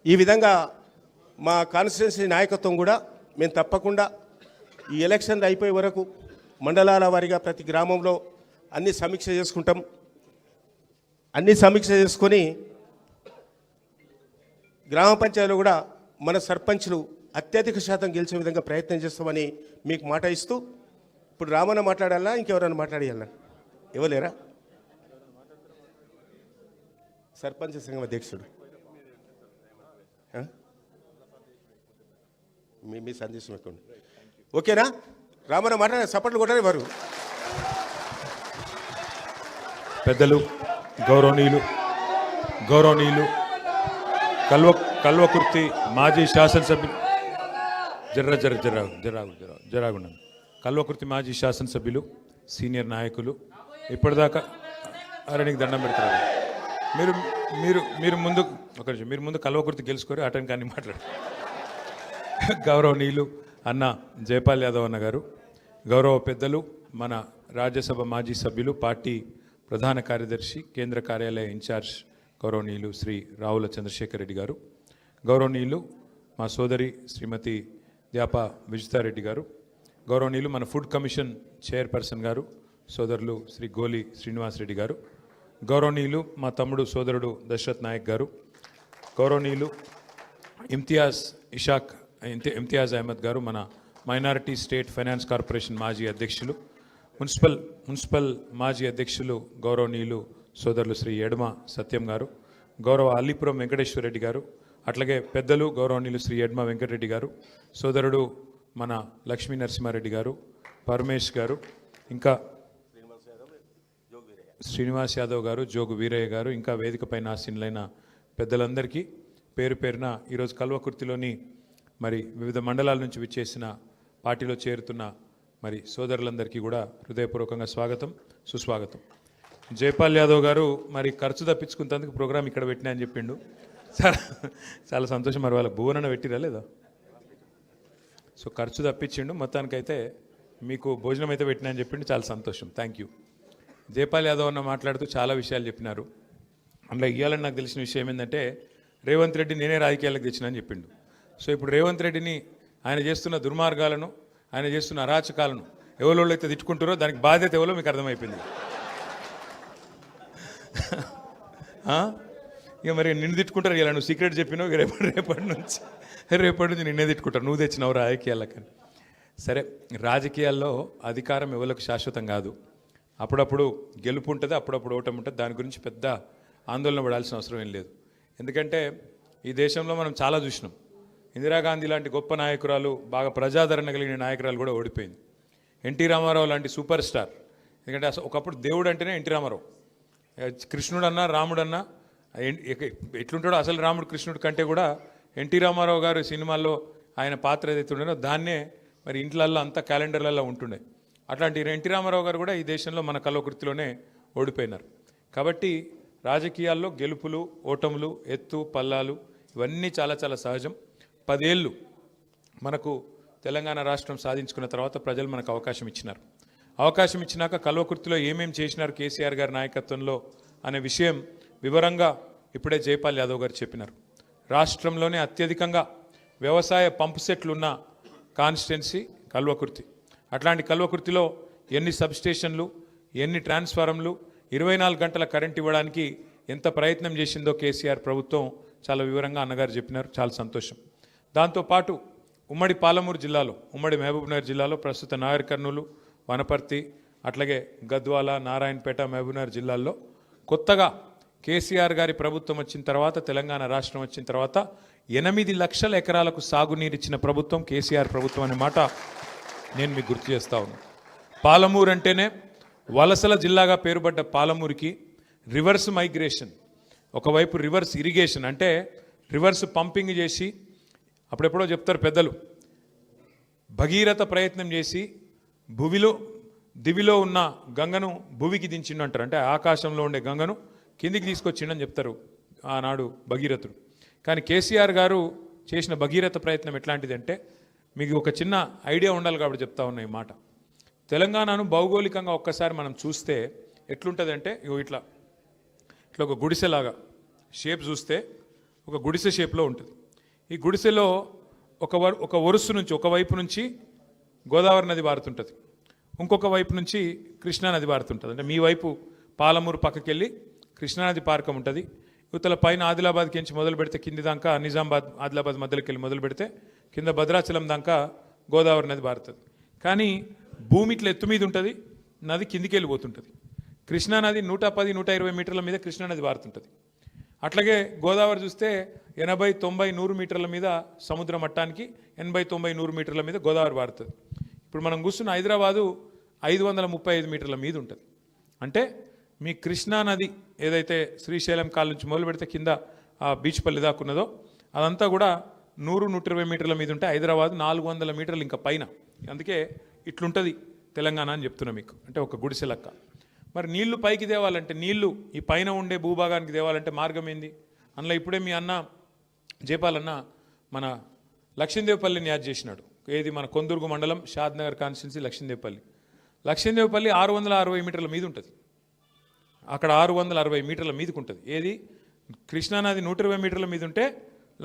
ఈ విధంగా మా కాన్స్టిట్యున్సీ నాయకత్వం కూడా మేము తప్పకుండా ఈ ఎలక్షన్లు అయిపోయే వరకు మండలాల వారీగా ప్రతి గ్రామంలో అన్ని సమీక్ష చేసుకుంటాం. అన్ని సమీక్ష చేసుకొని గ్రామ పంచాయతీలో కూడా మన సర్పంచ్లు అత్యధిక శాతం గెలిచే విధంగా ప్రయత్నం చేస్తామని మీకు మాట ఇస్తూ, ఇప్పుడు రామన్న మాట్లాడాలా ఇంకెవరైనా మాట్లాడాలా? ఇవ్వలేరా? సర్పంచ్ సంఘం అధ్యక్షుడు మీ సందేశం ఎక్కువ. ఓకేనా? రామన్న మాట్లాడే సపోర్ట్లు కొట్టాలి వారు. పెద్దలు గౌరవనీయులు కల్వకుర్తి మాజీ శాసనసభ్యులు జరాగుండం కల్వకుర్తి మాజీ శాసనసభ్యులు, సీనియర్ నాయకులు, ఇప్పటిదాకా అరణికి దండం పెడతారు. మీరు ముందు కల్వకుర్తి గెలుచుకొని అటెండ్ కానీ మాట్లాడు. గౌరవనీయులు అన్న జయపాల్ యాదవ్ అన్న గారు, గౌరవ పెద్దలు మన రాజ్యసభ మాజీ సభ్యులు, పార్టీ ప్రధాన కార్యదర్శి, కేంద్ర కార్యాలయ ఇన్ఛార్జ్ గౌరవనీయులు శ్రీ రావుల చంద్రశేఖర్ రెడ్డి గారు, గౌరవనీయులు మా సోదరి శ్రీమతి ద్యాప విజితారెడ్డి గారు, గౌరవనీయులు మన ఫుడ్ కమిషన్ చైర్పర్సన్ గారు సోదరులు శ్రీ గోలి శ్రీనివాసరెడ్డి గారు, గౌరవనీయులు మా తమ్ముడు సోదరుడు దశరథ్ నాయక్ గారు, గౌరవనీయులు ఇమ్తియాజ్ అహ్మద్ గారు మన మైనారిటీ స్టేట్ ఫైనాన్స్ కార్పొరేషన్ మాజీ అధ్యక్షులు, మున్సిపల్ మాజీ అధ్యక్షులు గౌరవనీయులు సోదరులు శ్రీ ఎడమ సత్యం గారు, గౌరవ అల్లీపురం వెంకటేశ్వర రెడ్డి గారు, అట్లాగే పెద్దలు గౌరవనీయులు శ్రీ ఎడమ వెంకటరెడ్డి గారు, సోదరుడు మన లక్ష్మీ నరసింహారెడ్డి గారు, పరమేష్ గారు, ఇంకా శ్రీనివాస్ యాదవ్ గారు, జోగు వీరయ్య గారు, ఇంకా వేదికపైన ఆసీనులైన పెద్దలందరికీ పేరు పేరున ఈరోజు కల్వకుర్తిలోని మరి వివిధ మండలాల నుంచి విచ్చేసిన పార్టీలో చేరుతున్న మరి సోదరులందరికీ కూడా హృదయపూర్వకంగా స్వాగతం, సుస్వాగతం. జైపాల్ యాదవ్ గారు మరి ఖర్చు తప్పించుకున్నందుకు ప్రోగ్రాం ఇక్కడ పెట్టినా అని చెప్పిండు. చాలా సంతోషం. మరి వాళ్ళకి భువనన పెట్టిరా లేదా? సో ఖర్చు తప్పించిండు, మొత్తానికైతే మీకు భోజనం అయితే పెట్టినా అని చెప్పిండు. చాలా సంతోషం, థ్యాంక్ యూ. జైపాల్ యాదవ్ అన్న మాట్లాడుతూ చాలా విషయాలు చెప్పినారు. అందులో ఇవ్వాలని నాకు తెలిసిన విషయం ఏంటంటే, రేవంత్ రెడ్డి నేనే రాజకీయాలకు తెచ్చినా అని చెప్పిండు. సో ఇప్పుడు రేవంత్ రెడ్డిని ఆయన చేస్తున్న దుర్మార్గాలను, ఆయన చేస్తున్న అరాచకాలను ఎవరో అయితే తిట్టుకుంటారో దానికి బాధ్యత ఎవరో మీకు అర్థమైపోయింది. ఇక మరి నిన్ను తిట్టుకుంటారు. ఇలా నువ్వు సీక్రెట్ చెప్పినావు, రేపటి నుంచి నిన్నే తిట్టుకుంటారు, నువ్వు తెచ్చినావు రాజకీయాలకని. సరే, రాజకీయాల్లో అధికారం ఎవరికి శాశ్వతం కాదు. అప్పుడప్పుడు గెలుపు ఉంటుంది, అప్పుడప్పుడు ఓటమి ఉంటుంది. దాని గురించి పెద్ద ఆందోళన పడాల్సిన అవసరం ఏం లేదు. ఎందుకంటే ఈ దేశంలో మనం చాలా చూసినాం. ఇందిరాగాంధీ లాంటి గొప్ప నాయకురాలు, బాగా ప్రజాదరణ కలిగిన నాయకురాలు కూడా ఓడిపోయింది. ఎన్టీ రామారావు లాంటి సూపర్ స్టార్, ఎందుకంటే అసలు ఒకప్పుడు దేవుడు అంటేనే ఎన్టీ రామారావు. కృష్ణుడన్నా రాముడన్నా ఎట్లుంటాడో, అసలు రాముడు కృష్ణుడి కంటే కూడా ఎన్టీ రామారావు గారు సినిమాల్లో ఆయన పాత్ర ఏదైతే ఉండేనో దాన్నే మరి ఇంట్లల్లో అంతా క్యాలెండర్లలో ఉంటుండే. అట్లాంటి ఎన్టీ రామారావు గారు కూడా ఈ దేశంలో మన కల్వకుర్తిలోనే ఓడిపోయినారు. కాబట్టి రాజకీయాల్లో గెలుపులు, ఓటములు, ఎత్తు పల్లాలు ఇవన్నీ చాలా చాలా సహజం. 10 ఏళ్ళు మనకు తెలంగాణ రాష్ట్రం సాధించుకున్న తర్వాత ప్రజలు మనకు అవకాశం ఇచ్చినారు. అవకాశం ఇచ్చినాక కల్వకుర్తిలో ఏమేమి చేసినారు కేసీఆర్ గారి నాయకత్వంలో అనే విషయం వివరంగా ఇప్పుడే జైపాల్ యాదవ్ గారు చెప్పినారు. రాష్ట్రంలోనే అత్యధికంగా వ్యవసాయ పంపు సెట్లు ఉన్న కాన్స్టిట్యున్సీ కల్వకుర్తి. అట్లాంటి కల్వకుర్తిలో ఎన్ని సబ్స్టేషన్లు, ఎన్ని ట్రాన్స్ఫారంలు, 24 గంటల కరెంట్ ఇవ్వడానికి ఎంత ప్రయత్నం చేసిందో కేసీఆర్ ప్రభుత్వం చాలా వివరంగా అన్నగారు చెప్పినారు. చాలా సంతోషం. దాంతోపాటు ఉమ్మడి పాలమూరు జిల్లాలో, ఉమ్మడి మహబూబ్నగర్ జిల్లాలో ప్రస్తుత నాగర్ కర్నూలు, వనపర్తి, అట్లాగే గద్వాల, నారాయణపేట, మహబూబ్నగర్ జిల్లాల్లో కొత్తగా కేసీఆర్ గారి ప్రభుత్వం వచ్చిన తర్వాత, తెలంగాణ రాష్ట్రం వచ్చిన తర్వాత 8 లక్షల ఎకరాలకు సాగునీరు ఇచ్చిన ప్రభుత్వం కేసీఆర్ ప్రభుత్వం అనే మాట నేను మీకు గుర్తు చేస్తా ఉన్నాను. పాలమూరు అంటేనే వలసల జిల్లాగా పేరుపడ్డ పాలమూరుకి రివర్స్ మైగ్రేషన్, ఒకవైపు రివర్స్ ఇరిగేషన్ అంటే రివర్స్ పంపింగ్ చేసి, అప్పుడెప్పుడో చెప్తారు పెద్దలు, భగీరథ ప్రయత్నం చేసి దివిలో ఉన్న గంగను భువికి దించిండు అంటారు. అంటే ఆకాశంలో ఉండే గంగను కిందికి తీసుకొచ్చిండని చెప్తారు ఆనాడు భగీరథుడు. కానీ కేసీఆర్ గారు చేసిన భగీరథ ప్రయత్నం ఎట్లాంటిదంటే, మీకు ఒక చిన్న ఐడియా ఉండాలి కాబట్టి చెప్తా ఉన్నా ఈ మాట. తెలంగాణను భౌగోళికంగా ఒక్కసారి మనం చూస్తే ఎట్లుంటుందంటే, ఇట్లా ఒక గుడిసెలాగా షేప్ చూస్తే ఒక గుడిసె షేప్లో ఉంటుంది. ఈ గుడిసెలో ఒక వరుస నుంచి ఒకవైపు నుంచి గోదావరి నది పారుతుంటుంది, ఇంకొక వైపు నుంచి కృష్ణానది పారుతుంటుంది. అంటే మీ వైపు పాలమూరు పక్కకెళ్ళి కృష్ణానది పార్కం ఉంటుంది, ఇవతల పైన ఆదిలాబాద్కి నుంచి మొదలు పెడితే కింది దాకా నిజామాబాద్ ఆదిలాబాద్ మధ్యలోకి వెళ్ళి మొదలు పెడితే కింద భద్రాచలం దాకా గోదావరి నది పారుతుంది. కానీ భూమి ఇట్లా ఎత్తు మీద ఉంటుంది, నది కిందికి వెళ్ళిపోతుంటుంది. కృష్ణానది 110-120 మీటర్ల మీద కృష్ణానది పారుతుంటుంది. అట్లాగే గోదావరి చూస్తే 80-90-100 మీటర్ల మీద సముద్ర మట్టానికి 80-90-100 మీటర్ల మీద గోదావరి పారుతుంది. ఇప్పుడు మనం కూర్చున్న హైదరాబాదు 535 మీటర్ల మీద ఉంటుంది. అంటే మీ కృష్ణానది ఏదైతే శ్రీశైలం కాల నుంచి మొదలు పెడితే కింద ఆ బీచ్ పల్లి దాకా ఉన్నదో అదంతా కూడా 100-120 మీటర్ల మీద ఉంటే హైదరాబాద్ 400 మీటర్లు ఇంకా పైన. అందుకే ఇట్లుంటుంది తెలంగాణ అని చెప్తున్నా మీకు. అంటే ఒక గుడిసె లెక్క. మరి నీళ్లు పైకి తేవాలంటే, నీళ్లు ఈ పైన ఉండే భూభాగానికి తేవాలంటే మార్గం ఏంది? అందులో ఇప్పుడే మీ అన్న జైపాలన్న మన లక్ష్మీదేవిపల్లిని యాడ్ చేసినాడు. ఏది మన కొందుర్గు మండలం షాద్నగర్ కాన్స్టిట్యున్సీ లక్ష్మీదేవిపల్లి. లక్ష్మీదేవిపల్లి 660 మీటర్ల మీద ఉంటుంది. అక్కడ 660 మీటర్ల మీదకి ఉంటుంది. ఏది కృష్ణానది 120 మీటర్ల మీద ఉంటే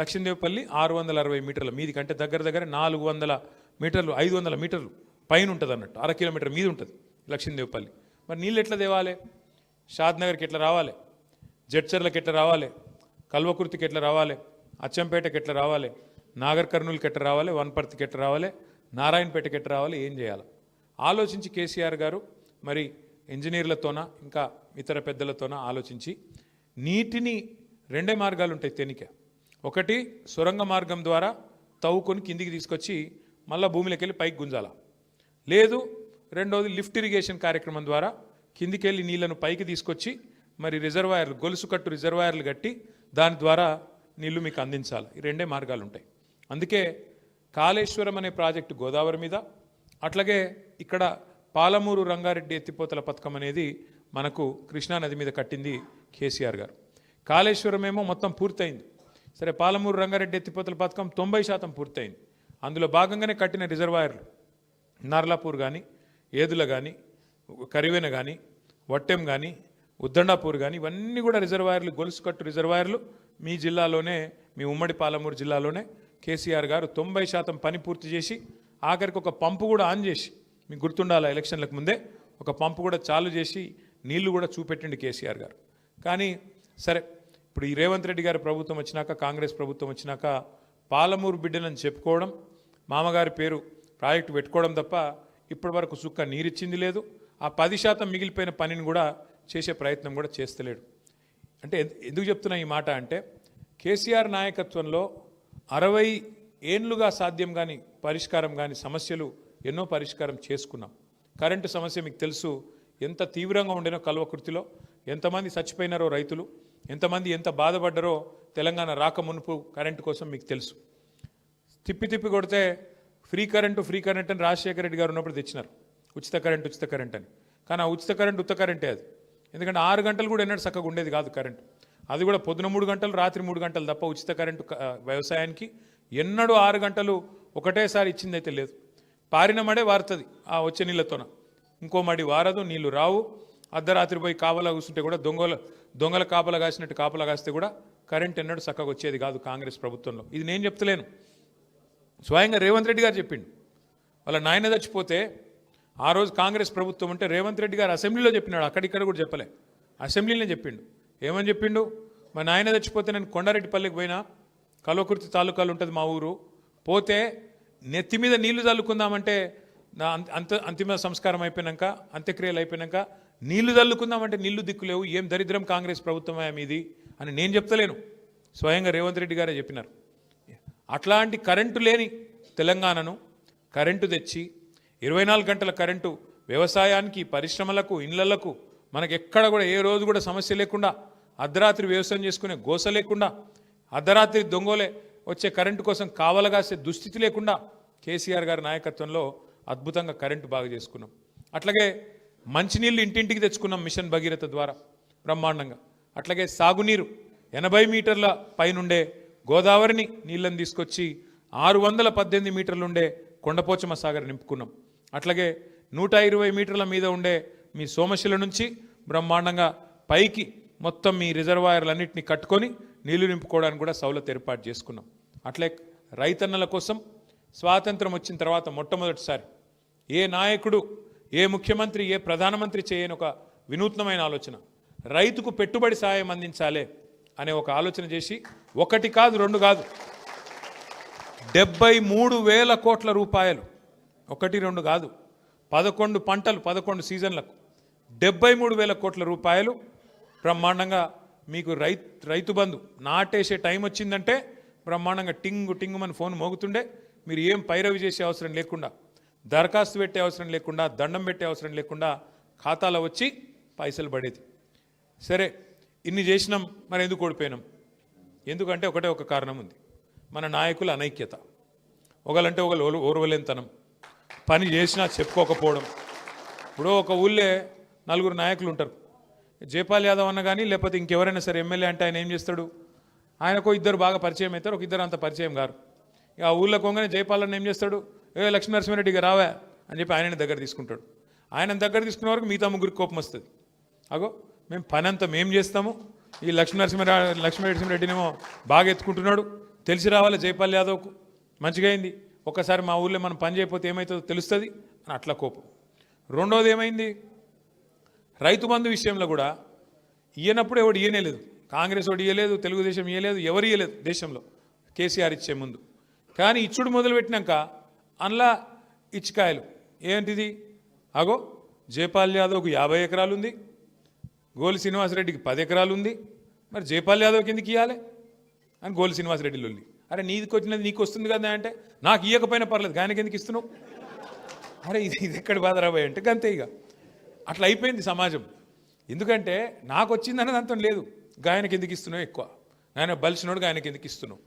లక్ష్మీదేవిపల్లి 660 మీటర్ల మీదికి, అంటే దగ్గర దగ్గర 400 మీటర్లు 500 మీటర్లు పైన ఉంటుంది అన్నట్టు. 1/2 కిలోమీటర్ మీద ఉంటుంది లక్ష్మీదేవిపల్లి. మరి నీళ్ళు ఎట్లా తేవాలి? షాద్నగర్కి ఎట్లా రావాలి, జడ్చర్లకు ఎట్లా రావాలి, కల్వకుర్తికి ఎట్లా రావాలి, అచ్చంపేటకి ఎట్లా రావాలి, నాగర్ కర్నూలుకి ఎట్లా రావాలి, వనపర్తికి ఎట్లా రావాలి, నారాయణపేటకి ఎట్లా రావాలి, ఏం చేయాలి ఆలోచించి కేసీఆర్ గారు మరి ఇంజనీర్లతోన ఇంకా ఇతర పెద్దలతోన ఆలోచించి నీటిని 2 మార్గాలు ఉంటాయి తెనిక. ఒకటి సొరంగ మార్గం ద్వారా తవ్వుకొని కిందికి తీసుకొచ్చి మళ్ళీ భూమిలోకి వెళ్ళి పైకి గుంజాల. లేదు రెండోది లిఫ్ట్ ఇరిగేషన్ కార్యక్రమం ద్వారా కిందికి వెళ్ళి నీళ్లను పైకి తీసుకొచ్చి మరి రిజర్వాయర్లు, గొలుసు కట్టు రిజర్వాయర్లు కట్టి దాని ద్వారా నీళ్లు మీకు అందించాలి. ఈ 2 మార్గాలు ఉంటాయి. అందుకే కాళేశ్వరం అనే ప్రాజెక్టు గోదావరి మీద, అట్లాగే ఇక్కడ పాలమూరు రంగారెడ్డి ఎత్తిపోతల పథకం అనేది మనకు కృష్ణానది మీద కట్టింది కేసీఆర్ గారు. కాళేశ్వరం ఏమో మొత్తం పూర్తయింది. సరే, పాలమూరు రంగారెడ్డి ఎత్తిపోతల పథకం 90% పూర్తయింది. అందులో భాగంగానే కట్టిన రిజర్వాయర్లు నార్లాపూర్ కానీ, ఏదుల కానీ, కరివెన కానీ, వట్టెం కానీ, ఉద్దండాపూర్ కానీ, ఇవన్నీ కూడా రిజర్వాయర్లు, గొలుసు కట్టు రిజర్వాయర్లు మీ జిల్లాలోనే, మీ ఉమ్మడి పాలమూరు జిల్లాలోనే కేసీఆర్ గారు 90% పని పూర్తి చేసి ఆఖరికి ఒక పంపు కూడా ఆన్ చేసి, మీకు గుర్తుండాలి ఎలక్షన్లకు ముందే ఒక పంపు కూడా చాలు చేసి నీళ్లు కూడా చూపెట్టిండి కేసీఆర్ గారు. కానీ సరే, ఇప్పుడు ఈ రేవంత్ రెడ్డి గారి ప్రభుత్వం వచ్చినాక, కాంగ్రెస్ ప్రభుత్వం వచ్చినాక పాలమూరు బిడ్డలని చెప్పుకోవడం, మామగారి పేరు ప్రాజెక్టు పెట్టుకోవడం తప్ప ఇప్పటి వరకు సుక్క నీరిచ్చింది లేదు. ఆ 10% మిగిలిపోయిన పనిని కూడా చేసే ప్రయత్నం కూడా చేస్తలేడు. అంటే ఎందుకు చెప్తున్నా ఈ మాట అంటే, కేసీఆర్ నాయకత్వంలో 60 ఏళ్లుగా సాధ్యం కానీ పరిష్కారం కానీ సమస్యలు ఎన్నో పరిష్కారం చేసుకున్నాం. కరెంటు సమస్య మీకు తెలుసు ఎంత తీవ్రంగా ఉండేనో. కల్వకుర్తిలో ఎంతమంది చచ్చిపోయినారో రైతులు, ఎంతమంది ఎంత బాధపడ్డారో తెలంగాణ రాక మునుపు కరెంటు కోసం మీకు తెలుసు. తిప్పి తిప్పి కొడితే ఫ్రీ కరెంటు అని రాజశేఖర రెడ్డి గారు ఉన్నప్పుడు తెచ్చినారు, ఉచిత కరెంట్ అని. కానీ ఆ ఉచిత కరెంటే అది. ఎందుకంటే 6 గంటలు కూడా ఎన్నడూ చక్కగా ఉండేది కాదు కరెంటు. అది కూడా పొద్దున 3 గంటలు, రాత్రి 3 గంటలు తప్ప ఉచిత కరెంటు వ్యవసాయానికి ఎన్నడూ 6 గంటలు ఒకటేసారి ఇచ్చింది అయితే లేదు. పారిన మడే వారుతుంది ఆ వచ్చే నీళ్ళతోన, ఇంకో మడి వారదు, నీళ్లు రావు. అర్ధరాత్రి పోయి కాపలా కూర్చుంటే కూడా దొంగల కాపలా కాసినట్టు కాపలా కాస్తే కూడా కరెంట్ ఎన్నడూ చక్కగా వచ్చేది కాదు కాంగ్రెస్ ప్రభుత్వంలో. ఇది నేను చెప్తలేను, స్వయంగా రేవంత్ రెడ్డి గారు చెప్పిండు. వాళ్ళ నాయన చచ్చిపోతే ఆ రోజు కాంగ్రెస్ ప్రభుత్వం అంటే రేవంత్ రెడ్డి గారు అసెంబ్లీలో చెప్పినాడు, అక్కడిక్కడ కూడా చెప్పలే, అసెంబ్లీలోనే చెప్పిండు. ఏమని చెప్పిండు? మా నాయన చచ్చిపోతే నేను కొండారెడ్డిపల్లికి పోయినా, కల్వకుర్తి తాలూకాలు ఉంటుంది మా ఊరు, పోతే నెత్తి మీద నీళ్లు చల్లుకుందామంటే నా అంతిమ సంస్కారం అయిపోయినాక, అంత్యక్రియలు అయిపోయినాక నీళ్లు చల్లుకుందామంటే నీళ్లు దిక్కులేవు, ఏం దరిద్రం కాంగ్రెస్ ప్రభుత్వమే మీది అని నేను చెప్తలేను, స్వయంగా రేవంత్ రెడ్డి గారే చెప్పినారు. అట్లాంటి కరెంటు లేని తెలంగాణను కరెంటు తెచ్చి 24 గంటల కరెంటు వ్యవసాయానికి, పరిశ్రమలకు, ఇళ్లకు, మనకు ఎక్కడ కూడా ఏ రోజు కూడా సమస్య లేకుండా, అర్ధరాత్రి వ్యవసాయం చేసుకునే గోస లేకుండా, అర్ధరాత్రి దొంగలే వచ్చే కరెంటు కోసం కావలగాసే దుస్థితి లేకుండా కేసీఆర్ గారి నాయకత్వంలో అద్భుతంగా కరెంటు బాగా చేసుకున్నాం. అట్లాగే మంచినీళ్ళు ఇంటింటికి తెచ్చుకున్నాం మిషన్ భగీరథ ద్వారా బ్రహ్మాండంగా. అట్లాగే సాగునీరు 80 మీటర్ల పైనుండే గోదావరిని నీళ్ళని తీసుకొచ్చి 618 మీటర్లుండే కొండపోచమ్మ సాగర్ నింపుకున్నాం. అట్లాగే 120 మీటర్ల మీద ఉండే మీ సోమశిల నుంచి బ్రహ్మాండంగా పైకి మొత్తం మీ రిజర్వాయర్లన్నింటినీ కట్టుకొని నీళ్లు నింపుకోవడానికి కూడా సౌలత్ ఏర్పాటు చేసుకున్నాం. అట్లే రైతన్నల కోసం స్వాతంత్రం వచ్చిన తర్వాత మొట్టమొదటిసారి ఏ నాయకుడు, ఏ ముఖ్యమంత్రి, ఏ ప్రధానమంత్రి చేయని ఒక వినూత్నమైన ఆలోచన, రైతుకు పెట్టుబడి సాయం అందించాలి అనే ఒక ఆలోచన చేసి 1 కాదు 2 కాదు 73,000 కోట్ల రూపాయలు, 1 2 కాదు 11 పంటలు 11 సీజన్లకు 73,000 కోట్ల రూపాయలు బ్రహ్మాండంగా మీకు రైతు బంధు నాటేసే టైం వచ్చిందంటే బ్రహ్మాండంగా టింగు టింగుమని ఫోన్ మోగుతుండే. మీరు ఏం పైరవి చేసే అవసరం లేకుండా, దరఖాస్తు పెట్టే అవసరం లేకుండా, దండం పెట్టే అవసరం లేకుండా ఖాతాలో వచ్చి పైసలు పడేది. సరే, ఇన్ని చేసినాం, మరి ఎందుకు ఓడిపోయినాం? ఎందుకంటే ఒకటే ఒక కారణం ఉంది, మన నాయకుల అనైక్యత. ఒకళ్ళంటే ఒకళ్ళు ఓర్వలేనితనం, పని చేసినా చెప్పుకోకపోవడం. ఇప్పుడు ఒక ఊళ్ళే 4 నాయకులు ఉంటారు. జైపాల్ యాదవ్ అన్న కానీ లేకపోతే ఇంకెవరైనా సరే ఎమ్మెల్యే అంటే ఆయన ఏం చేస్తాడు? ఆయనకు 2 బాగా పరిచయం అవుతారు, ఒక 2 అంత పరిచయం గారు. ఇక ఆ ఊళ్ళో కొంగనే జైపాల్ అన్న ఏం చేస్తాడు? లక్ష్మీనరసింహారెడ్డిగా రావా అని చెప్పి ఆయనని దగ్గర తీసుకుంటాడు. ఆయన దగ్గర తీసుకునే వరకు మిగతా 3 కోపం వస్తుంది. అగో మేము పని అంతా మేము చేస్తాము, ఈ లక్ష్మీనరసింహారెడ్డినేమో బాగా ఎత్తుకుంటున్నాడు, తెలిసి రావాలి జైపాల్ యాదవ్కు, మంచిగా అయింది, ఒక్కసారి మా ఊళ్ళో మనం పని చేయకపోతే ఏమవుతుందో తెలుస్తుంది అని అట్లా కోపం. రెండోది ఏమైంది, రైతు బంధు విషయంలో కూడా ఇయ్యనప్పుడు ఎవడు ఇయ్యలేదు. కాంగ్రెస్ వాడు ఇయ్యలేదు, తెలుగుదేశం ఇయ్యలేదు, ఎవరు ఇయ్యలేదు దేశంలో కేసీఆర్ ఇచ్చే ముందు. కానీ ఇచ్చుడు మొదలుపెట్టినాక అందులో ఇచ్చికాయలు ఏంటిది? అగో జైపాల్ యాదవ్కు 50 ఎకరాలు ఉంది, గోలి శ్రీనివాసరెడ్డికి 10 ఎకరాలు ఉంది, మరి జైపాల్ యాదవ్కి ఎందుకు ఇవ్వాలి అని గోలి శ్రీనివాసరెడ్డి లొల్లి. అరే నీకు వచ్చినది నీకు వస్తుంది కదా అంటే, నాకు ఇవ్వకపోయినా పర్లేదు, ఆయనకి ఎందుకు ఇస్తున్నావు? అరే ఇది ఎక్కడి బాధ రాబోయే అంటే అంతే. ఇక అట్లా అయిపోయింది సమాజం. ఎందుకంటే నాకు వచ్చిందన్నది అంతం లేదు, గాయనకి ఎందుకు ఇస్తున్నావు ఎక్కువ, ఆయన బలిసినోడు ఆయనకి ఎందుకు ఇస్తున్నావు?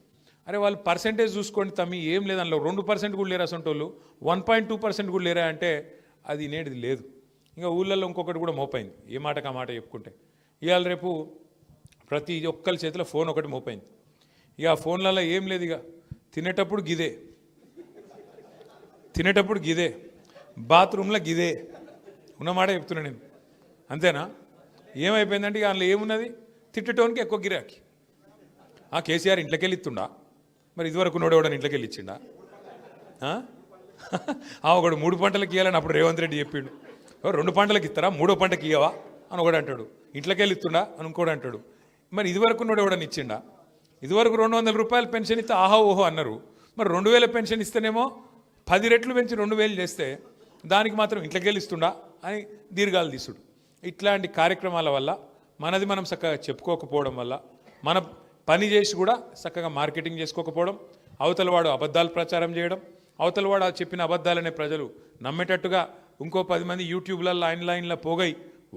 అరే వాళ్ళు పర్సెంటేజ్ చూసుకోండి తమ్మి, ఏం లేదు అందులో 2% కూడా లేరా అసంటోళ్ళు, 1.2% కూడా లేరా అంటే అది నేటిది లేదు. ఇంకా ఊళ్ళల్లో ఇంకొకటి కూడా మోపైంది, ఏ మాటకు ఆ మాట చెప్పుకుంటే. ఇవాళ రేపు ప్రతి ఒక్కరి చేతిలో ఫోన్ ఒకటి మోపైంది. ఇక ఆ ఫోన్లలో ఏం లేదు, ఇక తినేటప్పుడు గిదే, బాత్రూంలో గిదే, ఉన్నమాట చెప్తున్నా నేను, అంతేనా? ఏమైపోయిందంటే ఇక అందులో ఏమున్నది, తిట్టటోనికి ఎక్కువ గిరాకీ. ఆ కేసీఆర్ ఇంట్లోకి వెళ్ళి ఇస్తుండా, మరి ఇదివరకు నోడేవాడని ఇంట్లోకి వెళ్ళి ఇచ్చిండా? ఒకడు 3 పంటలకు ఇవ్వాలని అప్పుడు రేవంత్ రెడ్డి చెప్పిండు. 2 పంటలకు ఇస్తారా, 3వ పంటకి ఇవ్వవా అని ఒకడు అంటాడు, ఇంట్లోకి వెళ్ళి ఇస్తుండా అని ఇంకోటి అంటాడు. మరి ఇదివరకు నోడేవాడని ఇచ్చిండా? ఇదివరకు 200 రూపాయలు పెన్షన్ ఇస్తే ఆహా ఓహో అన్నారు, మరి 2000 పెన్షన్ ఇస్తేనేమో 10 రెట్లు పెంచి 2000 చేస్తే దానికి మాత్రం ఇంట్లోకి వెళ్ళి ఇస్తుండా అని దీర్ఘాలు తీసుడు. ఇట్లాంటి కార్యక్రమాల వల్ల మనది మనం చక్కగా చెప్పుకోకపోవడం వల్ల, మన పని చేసి కూడా చక్కగా మార్కెటింగ్ చేసుకోకపోవడం, అవతలవాడు అబద్ధాలు ప్రచారం చేయడం, అవతలవాడు చెప్పిన అబద్ధాలనే ప్రజలు నమ్మేటట్టుగా ఇంకో 10 మంది యూట్యూబ్లలో ఆన్లైన్లో పోగై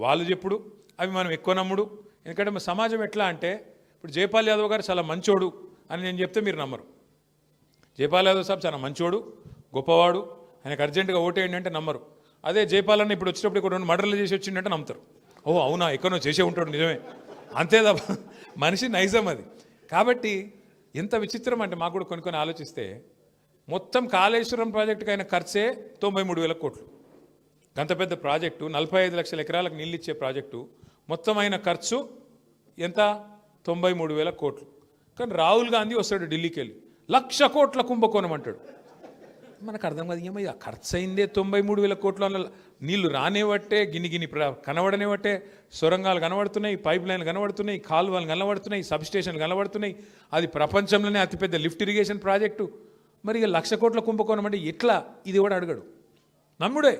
వాళ్ళు చెప్పుడు, అవి మనం ఎక్కువ నమ్ముడు. ఎందుకంటే మన సమాజం ఎట్లా అంటే, ఇప్పుడు జైపాల్ యాదవ్ గారు చాలా మంచోడు అని నేను చెప్తే మీరు నమ్మరు. జైపాల్ యాదవ్ సాబ్ చాలా మంచోడు, గొప్పవాడు, ఆయనకు అర్జెంటుగా ఓటేయండి అంటే నమ్మరు. అదే జైపాల్ అన్న ఇప్పుడు వచ్చేటప్పుడు ఇక్కడ 2 మర్డర్లు చేసి వచ్చిందంటే నమ్ముతారు. ఓ అవునా, ఎక్కడో చేసే ఉంటాడు, నిజమే, అంతే తప్ప మనిషి నైజం అది. కాబట్టి ఎంత విచిత్రం అంటే, మాకు కూడా కొన్ని ఆలోచిస్తే మొత్తం కాళేశ్వరం ప్రాజెక్టుకి అయిన ఖర్చే 93,000 కోట్లు. అంత పెద్ద ప్రాజెక్టు, 45 లక్షల ఎకరాలకు నీళ్ళు ఇచ్చే ప్రాజెక్టు, మొత్తం అయిన ఖర్చు ఎంత? 93,000 కోట్లు. కానీ రాహుల్ గాంధీ వస్తాడు ఢిల్లీకి వెళ్ళి 1,00,000 కోట్ల కుంభకోణం అంటాడు. మనకు అర్థం కాదు, ఏమయ్యా ఖర్చు అయిందే 93,000 కోట్ల, నీళ్లు రానేవట్టే, గిన్ని కనబడనేవట్టే, సొరంగాలు కనబడుతున్నాయి, పైప్ లైన్లు కనబడుతున్నాయి, కాలువలు కనబడుతున్నాయి, సబ్స్టేషన్లు కనబడుతున్నాయి, అది ప్రపంచంలోనే అతిపెద్ద లిఫ్ట్ ఇరిగేషన్ ప్రాజెక్టు. మరి ఇక 1,00,000 కోట్ల కుంభకోణం అంటే ఎట్లా? ఇది కూడా అడగడు, నమ్ముడే.